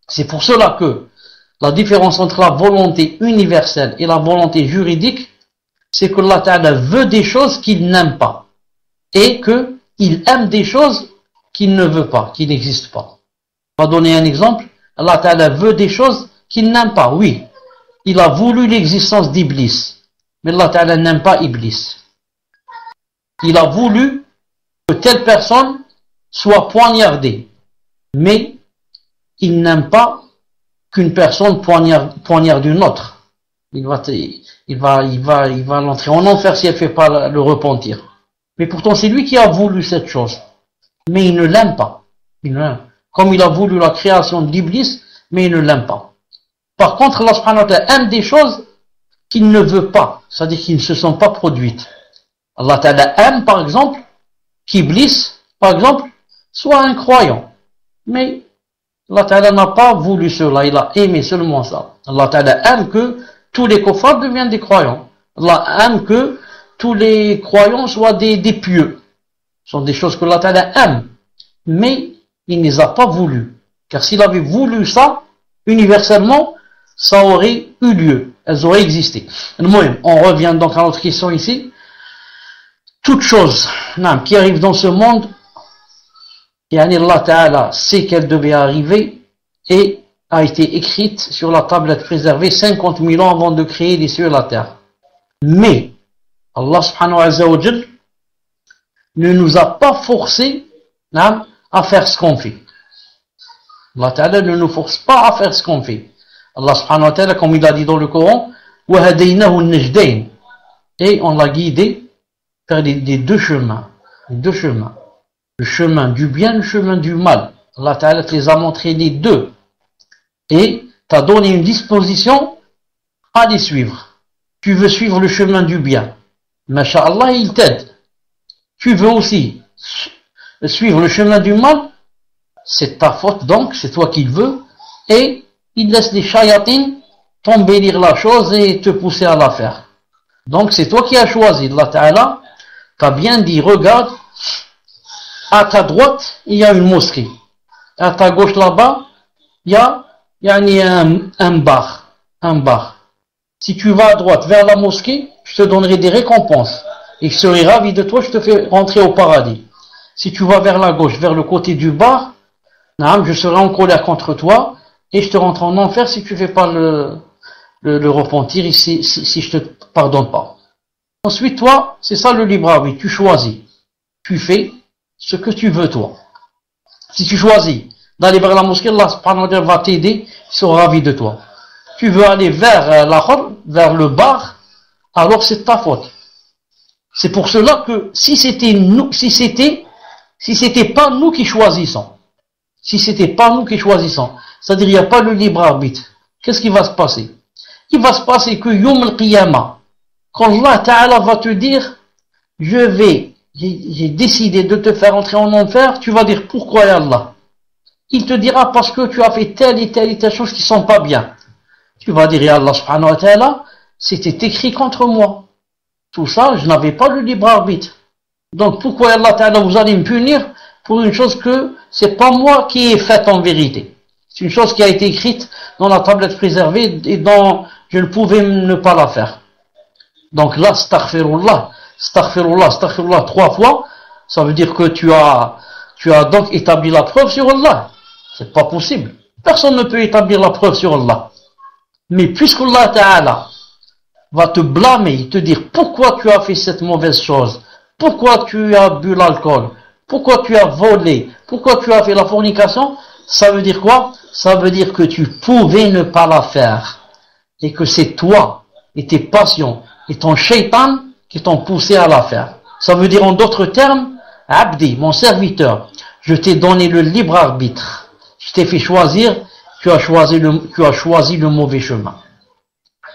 C'est pour cela que la différence entre la volonté universelle et la volonté juridique, c'est que Allah Ta'ala veut des choses qu'il n'aime pas et qu'il aime des choses qu'il ne veut pas, qui n'existent pas. On va donner un exemple. Allah Ta'ala veut des choses qu'il n'aime pas. Oui, il a voulu l'existence d'Iblis, mais Allah Ta'ala n'aime pas Iblis. Il a voulu que telle personne soit poignardée, mais il n'aime pas qu'une personne poignarde une autre. Il va l'entrer en enfer si elle ne fait pas le repentir. Mais pourtant c'est lui qui a voulu cette chose. Mais il ne l'aime pas. Comme il a voulu la création d'Iblis, mais il ne l'aime pas. Par contre, Allah subhanahu wa ta'ala aime des choses qu'il ne veut pas, c'est-à-dire qu'ils ne se sont pas produites. Allah ta'ala aime par exemple qu'Iblis, par exemple, soit un croyant. Mais Allah Ta'ala n'a pas voulu cela, il a aimé seulement ça. Allah Ta'ala aime que tous les kuffars deviennent des croyants. Allah aime que tous les croyants soient des pieux. Ce sont des choses que Allah Ta'ala aime. Mais il ne les a pas voulu. Car s'il avait voulu ça, universellement, ça aurait eu lieu. Elles auraient existé. On revient donc à notre question ici. Toute chose qui arrive dans ce monde, Yani Allah Ta'ala sait qu'elle devait arriver et a été écrite sur la tablette préservée 50 000 ans avant de créer les cieux et la terre. Mais Allah Subhanahu wa Jal ne nous a pas forcé à faire ce qu'on fait. Allah Ta'ala ne nous force pas à faire ce qu'on fait. Allah Subhanahu wa Ta'ala, comme il a dit dans le Coran, وَهَدَيْنَهُ النَّجْدَيْنِ, et on l'a guidé vers les deux chemins. Les deux chemins. Le chemin du bien, le chemin du mal. Allah Ta'ala te les a montrés les deux. Et t'a donné une disposition à les suivre. Tu veux suivre le chemin du bien. Masha'Allah, il t'aide. Tu veux aussi suivre le chemin du mal. C'est ta faute donc, c'est toi qui le veux. Et il laisse les shayatines t'embellir la chose et te pousser à la faire. Donc c'est toi qui as choisi. Allah Ta'ala t'a bien dit, regarde, à ta droite, il y a une mosquée. À ta gauche là-bas, il y a un bar. Un bar. Si tu vas à droite vers la mosquée, je te donnerai des récompenses. Et je serai ravi de toi, je te fais rentrer au paradis. Si tu vas vers la gauche, vers le côté du bar, je serai en colère contre toi et je te rentre en enfer si tu ne fais pas le repentir et si je ne te pardonne pas. Ensuite, toi, c'est ça le libre arbitre. Tu choisis. Tu fais ce que tu veux, toi. Si tu choisis d'aller vers la mosquée, Allah subhanahu wa ta'ala va t'aider, il sera ravi de toi. Tu veux aller vers vers le bar, alors c'est ta faute. C'est pour cela que si c'était pas nous qui choisissons, c'est-à-dire il n'y a pas le libre arbitre, qu'est-ce qui va se passer? Il va se passer que Yom al-Qiyamah, quand Allah Ta'ala va te dire, j'ai décidé de te faire entrer en enfer, tu vas dire pourquoi Allah? Il te dira parce que tu as fait telle et telle chose qui sont pas bien. Tu vas dire, Allah subhanahu wa ta'ala, c'était écrit contre moi. Tout ça, je n'avais pas le libre arbitre. Donc pourquoi Allah Ta'ala vous allez me punir pour une chose que c'est pas moi qui ai faite en vérité. C'est une chose qui a été écrite dans la tablette préservée et dont je ne pouvais ne pas la faire. Donc là, astaghfirullah 3 fois, ça veut dire que tu as donc établi la preuve sur Allah. C'est pas possible. Personne ne peut établir la preuve sur Allah. Mais puisque Allah Ta'ala va te blâmer, te dire pourquoi tu as fait cette mauvaise chose, pourquoi tu as bu l'alcool, pourquoi tu as volé, pourquoi tu as fait la fornication, Ça veut dire quoi? Ça veut dire que tu pouvais ne pas la faire. Et que c'est toi et tes passions et ton shaitan qui t'ont poussé à la faire. Ça veut dire en d'autres termes, Abdi, mon serviteur, je t'ai donné le libre arbitre. Je t'ai fait choisir, tu as choisi le mauvais chemin.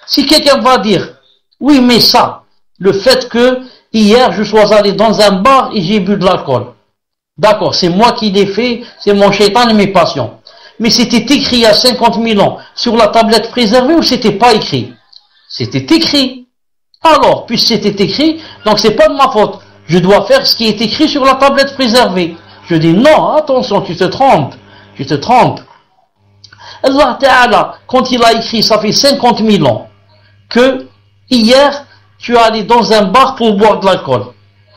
Si quelqu'un va dire, oui mais ça, le fait que hier je sois allé dans un bar et j'ai bu de l'alcool. D'accord, c'est moi qui l'ai fait, c'est mon shaitan et mes passions. Mais c'était écrit il y a 50 000 ans sur la tablette préservée ou c'était pas écrit? C'était écrit. Alors, puisque c'était écrit, donc c'est pas de ma faute. Je dois faire ce qui est écrit sur la tablette préservée. Je dis non, attention, tu te trompes. Tu te trompes. Allah Ta'ala, quand il a écrit, ça fait 50 000 ans, que hier, tu es allé dans un bar pour boire de l'alcool.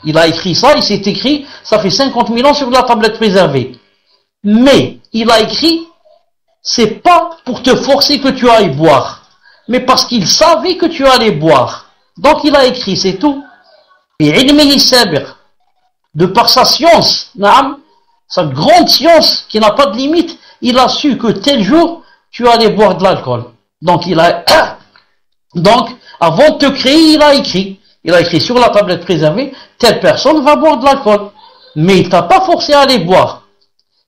Il a écrit ça, il s'est écrit, ça fait 50 000 ans sur la tablette préservée. Mais, il a écrit, c'est pas pour te forcer que tu ailles boire, mais parce qu'il savait que tu allais boire. Donc il a écrit, c'est tout. Et ilmihi sabir, de par sa science, sa grande science qui n'a pas de limite, il a su que tel jour, tu allais boire de l'alcool. Donc donc, avant de te créer, il a écrit. Il a écrit sur la tablette préservée, telle personne va boire de l'alcool. Mais il t'a pas forcé à aller boire.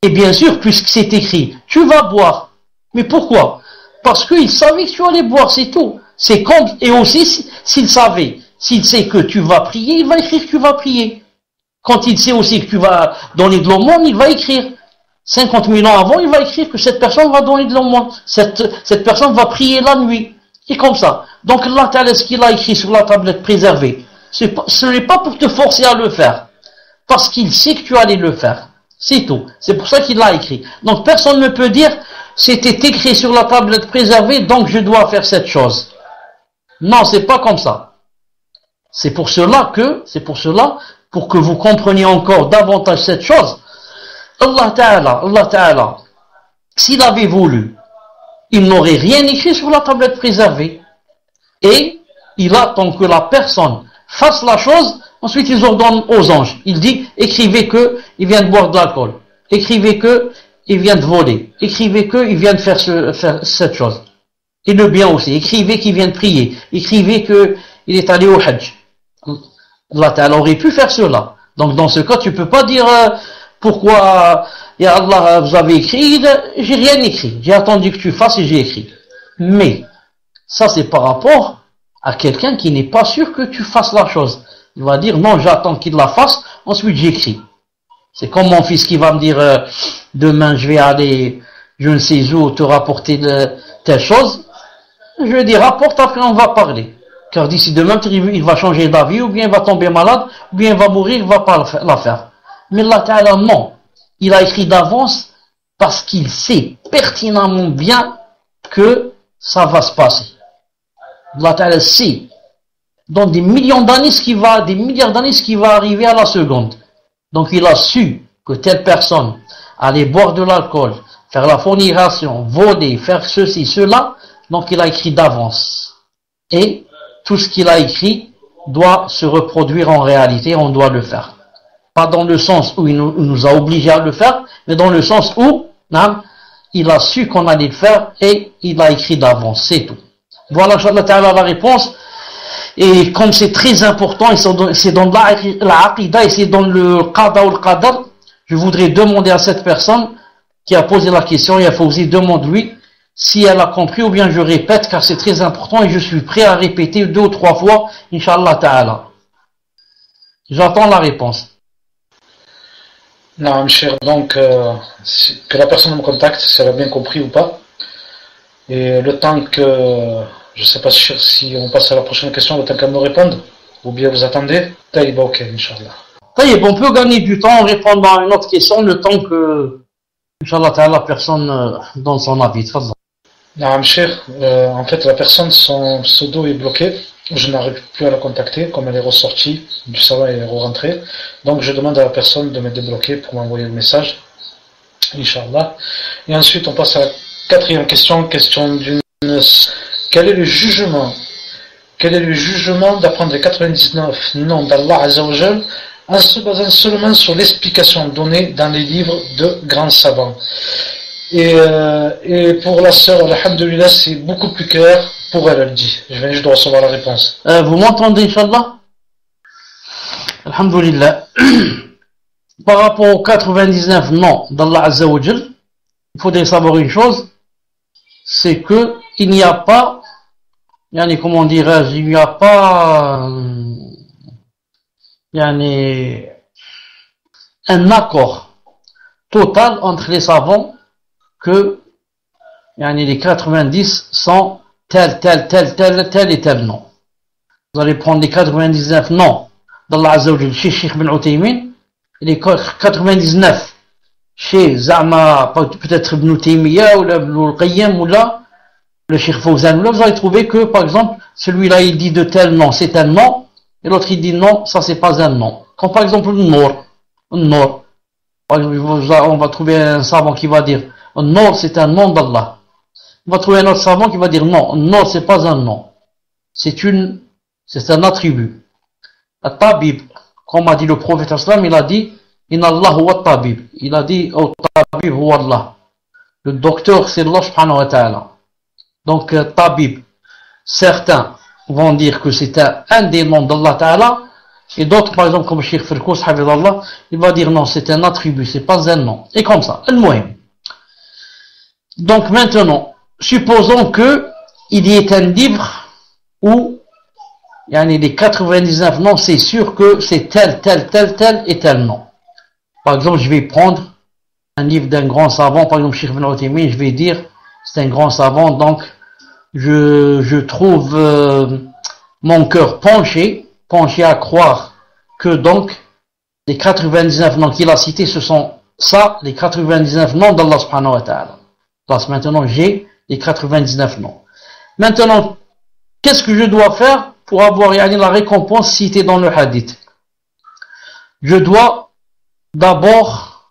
Et bien sûr, puisque c'est écrit, tu vas boire. Mais pourquoi? Parce qu'il savait que tu allais boire, c'est tout. C'est comme, et aussi, s'il sait que tu vas prier, il va écrire que tu vas prier. Quand il sait aussi que tu vas donner de l'aumône, il va écrire. 50 000 ans avant, il va écrire que cette personne va donner de l'aumône. Cette personne va prier la nuit. Et comme ça. Donc, Allah Ta'ala, ce qu'il a écrit sur la tablette préservée, ce n'est pas pour te forcer à le faire. Parce qu'il sait que tu allais le faire. C'est tout. C'est pour ça qu'il l'a écrit. Donc, personne ne peut dire, c'était écrit sur la tablette préservée, donc je dois faire cette chose. Non, c'est pas comme ça. C'est pour cela, pour que vous compreniez encore davantage cette chose, Allah Ta'ala, s'il avait voulu, il n'aurait rien écrit sur la tablette préservée. Et il attend que la personne fasse la chose, ensuite ils ordonnent aux anges. Il dit, écrivez que il vient de boire de l'alcool. Écrivez que il vient de voler. Écrivez que il vient de faire cette chose. Et le bien aussi. Écrivez qu'il vient de prier. Écrivez que il est allé au Hajj. Allah Ta'ala aurait pu faire cela. Donc dans ce cas, tu peux pas dire pourquoi ya Allah vous avez écrit, j'ai rien écrit. J'ai attendu que tu fasses et j'ai écrit. Mais ça c'est par rapport à quelqu'un qui n'est pas sûr que tu fasses la chose. Il va dire non, j'attends qu'il la fasse, ensuite j'écris. C'est comme mon fils qui va me dire demain je vais aller je ne sais où te rapporter telle chose. Je lui dis rapporte, après on va parler. Car d'ici demain il va changer d'avis, ou bien il va tomber malade, ou bien il va mourir, il ne va pas la faire. Mais Allah Ta'ala non. Il a écrit d'avance parce qu'il sait pertinemment bien que ça va se passer. Allah Ta'ala sait dans des millions d'années des milliards d'années ce qui va arriver à la seconde. Donc il a su que telle personne allait boire de l'alcool, faire la fornication, voler, faire ceci, cela, donc il a écrit d'avance. Et tout ce qu'il a écrit doit se reproduire en réalité, on doit le faire. Pas dans le sens où il nous a obligés à le faire, mais dans le sens où il a su qu'on allait le faire et il a écrit d'avance, c'est tout. Voilà, Inch'Allah Ta'ala, la réponse. Et comme c'est très important, et c'est dans la aqidah et c'est dans le qada ou le qadar, je voudrais demander à cette personne qui a posé la question, et il faut aussi demander-lui si elle a compris, ou bien je répète, car c'est très important et je suis prêt à répéter 2 ou 3 fois, Inch'Allah Ta'ala. J'attends la réponse. Non, cher, donc que la personne me contacte, si elle a bien compris ou pas. Et le temps que, je ne sais pas si on passe à la prochaine question, le temps qu'elle me réponde, ou bien vous attendez. Taïba, ok, Inch'Allah. Taïba, on peut gagner du temps en répondant à une autre question, le temps que, Inch'Allah, la personne donne son avis. Non, cher, en fait, la personne, son pseudo est bloqué. Je n'arrive plus à la contacter, comme elle est ressortie du salon et elle est rentrée. Donc je demande à la personne de me débloquer pour m'envoyer le message. Inch'Allah. Et ensuite on passe à la 4e question, question d'une... Quel est le jugement d'apprendre les 99 noms d'Allah Azzawajal en se basant seulement sur l'explication donnée dans les livres de grands savants? Et pour la sœur, alhamdoulilah, c'est beaucoup plus clair pour elle, elle dit. Je viens juste de recevoir la réponse. Vous m'entendez, Inch'Allah? Alhamdulillah. Par rapport aux 99 noms d'Allah Azza wa Jal, il faudrait savoir une chose, c'est que il n'y a pas, comment dirais-je, il n'y a pas un accord total entre les savants que les 90 sont tel et tel nom. Vous allez prendre les 99 noms d'Allah Azza wa Jal chez Cheikh Ibn Uthaymin, et les 99 chez Zama, peut-être Ibn Taymiyyah ou Ibn Qayyim ou là, le Cheikh Fawzan, ou là, vous allez trouver que, par exemple, celui-là il dit de tel nom, c'est un nom, et l'autre il dit non, ça c'est pas un nom. Comme par exemple le Nour. Par exemple, on va trouver un savant qui va dire Nour c'est un nom d'Allah. On va trouver un autre savant qui va dire non, Nour c'est pas un nom. C'est un attribut. At-Tabib, comme a dit le prophète islam, il a dit Inna Allah huwa Tabib. Il a dit au Tabib huwa Allah. Le docteur c'est Allah subhanahu wa ta'ala. Donc Tabib, certains vont dire que c'est un des noms d'Allah ta'ala, et d'autres par exemple comme Cheikh Firkous Hafidallah, il va dire non, c'est un attribut, c'est pas un nom. Et comme ça, al-muhim. Donc maintenant, supposons que il y ait un livre où les 99 noms, c'est sûr que c'est tel et tel nom. Par exemple, je vais prendre un livre d'un grand savant, par exemple Cheikh Ibn Uthaymin, je vais dire c'est un grand savant, donc je trouve mon cœur penché à croire que donc les 99 noms qu'il a cités, ce sont ça, les 99 noms d'Allah subhanahu wa ta'ala. Parce que maintenant j'ai les 99 noms. Maintenant, qu'est-ce que je dois faire pour avoir la récompense citée dans le hadith? Je dois d'abord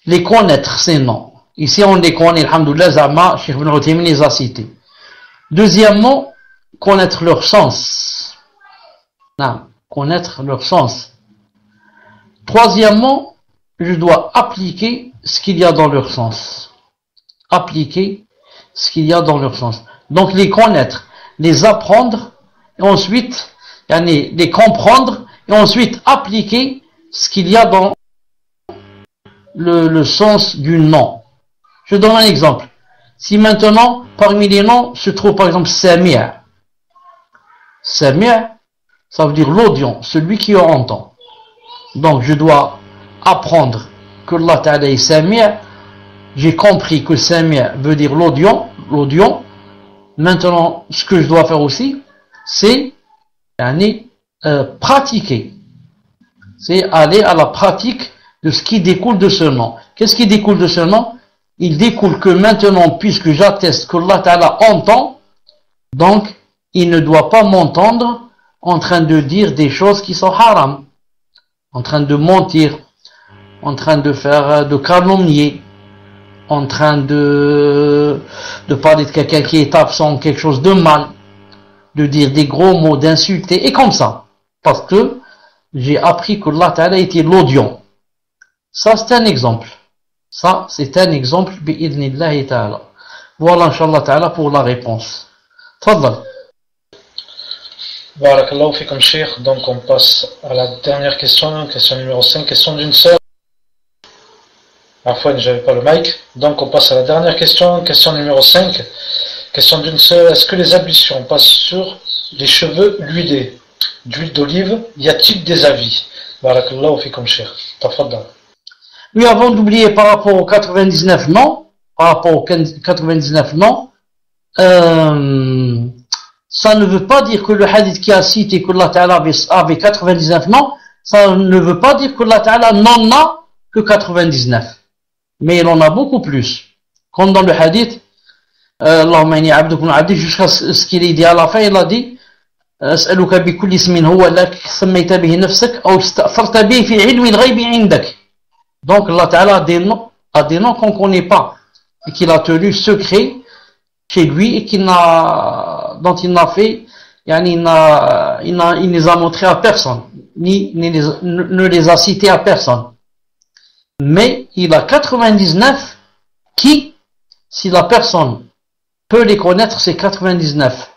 les connaître, ces noms. Ici on les connaît, alhamdoulilah, Zama, Cheikh Ibn Uthaymin les a cités. Deuxièmement, connaître leur sens. Connaître leur sens. Troisièmement, je dois appliquer ce qu'il y a dans leur sens. Appliquer ce qu'il y a dans leur sens. Donc les connaître, les apprendre, et ensuite les comprendre, et ensuite appliquer ce qu'il y a dans le sens du nom. Je donne un exemple. Si maintenant, parmi les noms, se trouve par exemple Sami'. Sami', ça veut dire l'audience, celui qui entend. Donc je dois apprendre que Allah Ta'ala est Sami'. J'ai compris que Sami' veut dire l'audience. Maintenant, ce que je dois faire aussi, c'est pratiquer. C'est aller à la pratique de ce qui découle de ce nom. Qu'est-ce qui découle de ce nom? Il découle que maintenant, puisque j'atteste que Allah Ta'ala entend, donc il ne doit pas m'entendre en train de dire des choses qui sont haram, en train de mentir, en train de calomnier, en train de parler de quelqu'un qui est absent, quelque chose de mal, de dire des gros mots, d'insulter, et comme ça. Parce que j'ai appris que Allah Ta'ala était l'audient. Ça, c'est un exemple. Ça, c'est un exemple, bi'idnillahi ta'ala. Voilà, Inch'Allah Ta'ala, pour la réponse. Tfaddal. Barakallahu fikum Cheikh. Donc on passe à la dernière question, question numéro 5, question d'une sœur. Parfois, je n'avais pas le mic. Donc on passe à la dernière question, question numéro 5, question d'une sœur. Est-ce que les ablutions passent sur les cheveux huilés d'huile d'olive? Y a-t-il des avis? Barakallahu fikum Cheikh. Tafaddal. Oui, avant d'oublier par rapport aux 99 noms, ça ne veut pas dire que le hadith qui a cité que Allah Ta'ala avait 99 noms, ça ne veut pas dire que Allah Ta'ala n'en a que 99. Mais il en a beaucoup plus. Comme dans le hadith, Allahumma inni abdukum abdi, jusqu'à ce qu'il ait dit à la fin, il a dit أسألك بكل اسم هو لك سميت به نفسك أو استأثرت به في علم الغيب عندك. Donc Allah Ta'ala a des noms qu'on ne connaît pas et qu'il a tenu secret chez lui et dont il n'a fait, il ne les a montrés à personne, ne les a cités à personne. Mais il a 99 qui, si la personne peut les connaître, ces 99,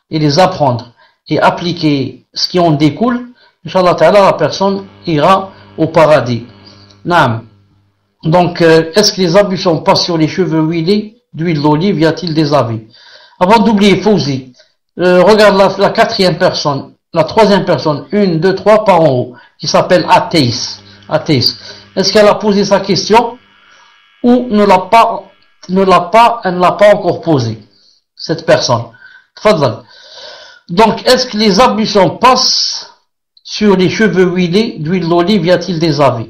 et les apprendre, et appliquer ce qui en découle, Inch'Allah Ta'ala, la personne ira au paradis. Naam. Donc, est-ce que les ablutions passent sur les cheveux huilés d'huile d'olive? Y a-t-il des avis? Avant d'oublier, Fauzi, regarde la quatrième personne, la troisième personne, 1, 2, 3 par en haut, qui s'appelle Athéis. Athéis. Est-ce qu'elle a posé sa question ou elle ne l'a pas encore posée, cette personne? Tfadal. Donc, est-ce que les ablutions passent sur les cheveux huilés d'huile d'olive? Y a-t-il des avis?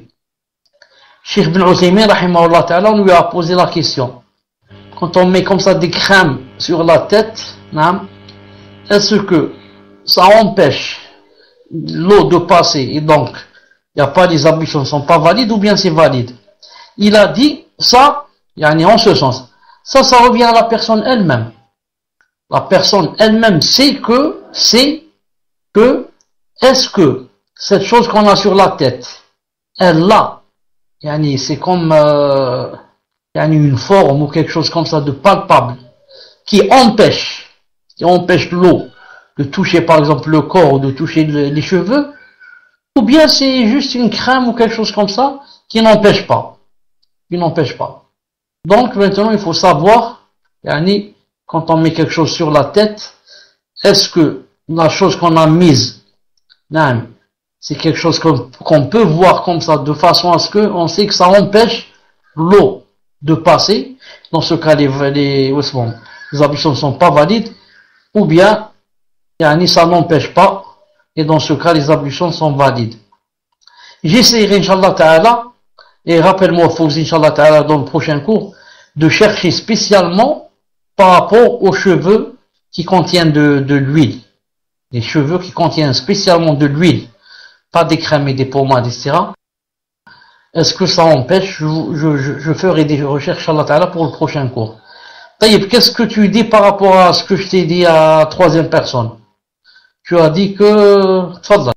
Cheikh Ibn Uthaymin, rahimahullah ta'ala, on lui a posé la question. Quand on met comme ça des crèmes sur la tête, est-ce que ça empêche l'eau de passer et donc il n'y a pas, les ablutions ne sont pas valides ou bien c'est valide? Il a dit ça, en ce sens. Ça revient à la personne elle-même. La personne elle-même sait que, est-ce que cette chose qu'on a sur la tête, elle l'a, c'est comme une forme ou quelque chose comme ça de palpable qui empêche l'eau de toucher par exemple le corps ou de toucher les cheveux, ou bien c'est juste une crème ou quelque chose comme ça qui n'empêche pas. Donc maintenant il faut savoir, quand on met quelque chose sur la tête, est-ce que la chose qu'on a mise, c'est quelque chose qu'on peut voir comme ça, de façon à ce qu'on sait que ça empêche l'eau de passer. Dans ce cas, les ablutions ne sont pas valides, ou bien, ça n'empêche pas, et dans ce cas, les ablutions sont valides. J'essaierai, Inch'Allah Ta'ala, et rappelle-moi, Fauzi, Inch'Allah Ta'ala, dans le prochain cours, de chercher spécialement par rapport aux cheveux qui contiennent de l'huile. Les cheveux qui contiennent spécialement de l'huile, pas des crèmes et des pommades, etc. Est-ce que ça empêche? Je ferai des recherches, Inch'Allah Ta'ala, pour le prochain cours. Taïb, qu'est-ce que tu dis par rapport à ce que je t'ai dit à la troisième personne? Tu as dit que... Tfadla.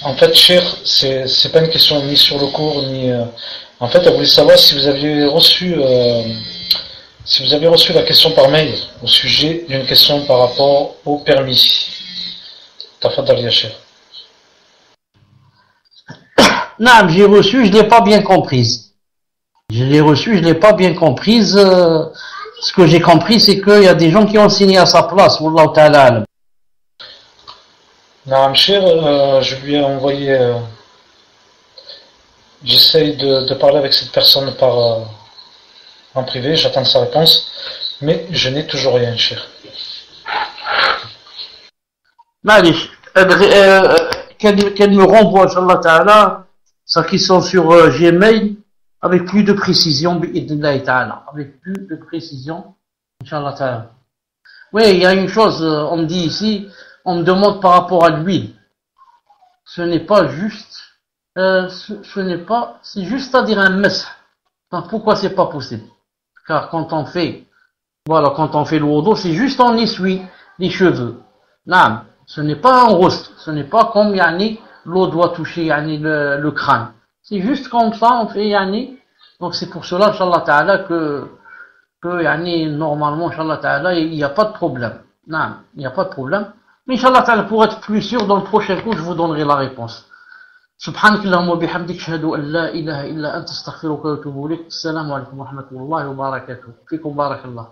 En fait, cher, c'est pas une question ni sur le cours, ni... En fait, elle voulait savoir si vous aviez reçu la question par mail au sujet d'une question par rapport au permis. Tafadal ya cher. Non, j'ai reçu, je l'ai pas bien comprise. Je l'ai reçu, je l'ai pas bien comprise. Ce que j'ai compris, c'est qu'il y a des gens qui ont signé à sa place. Wallahu ta'ala. Non, cher, je lui ai envoyé... J'essaye de parler avec cette personne en privé, j'attends sa réponse, mais je n'ai toujours rien, cher. Malish, qu'elle me renvoie, Inch'Allah Ta'ala, sa question sur Gmail, avec plus de précision, bi'idnillahi ta'ala. Avec plus de précision, Inch'Allah Ta'ala. Oui, il y a une chose, on me dit ici, on me demande par rapport à l'huile. Ce n'est pas juste, c'est juste à dire un mess. Pourquoi c'est pas possible? Car quand on fait le wudu, c'est juste on essuie les cheveux. Non, ce n'est pas un roast, ce n'est pas comme l'eau doit toucher le crâne. C'est juste comme ça, on fait donc c'est pour cela, Inch'Allah Ta'ala, que normalement, Inch'Allah Ta'ala, il n'y a pas de problème. Non, il n'y a pas de problème. Mais Inch'Allah Ta'ala, pour être plus sûr, dans le prochain cours, je vous donnerai la réponse. سبحانك اللهم وبحمدك اشهد ان لا اله الا انت استغفرك واتوب اليك السلام عليكم ورحمه الله وبركاته فيكم بارك الله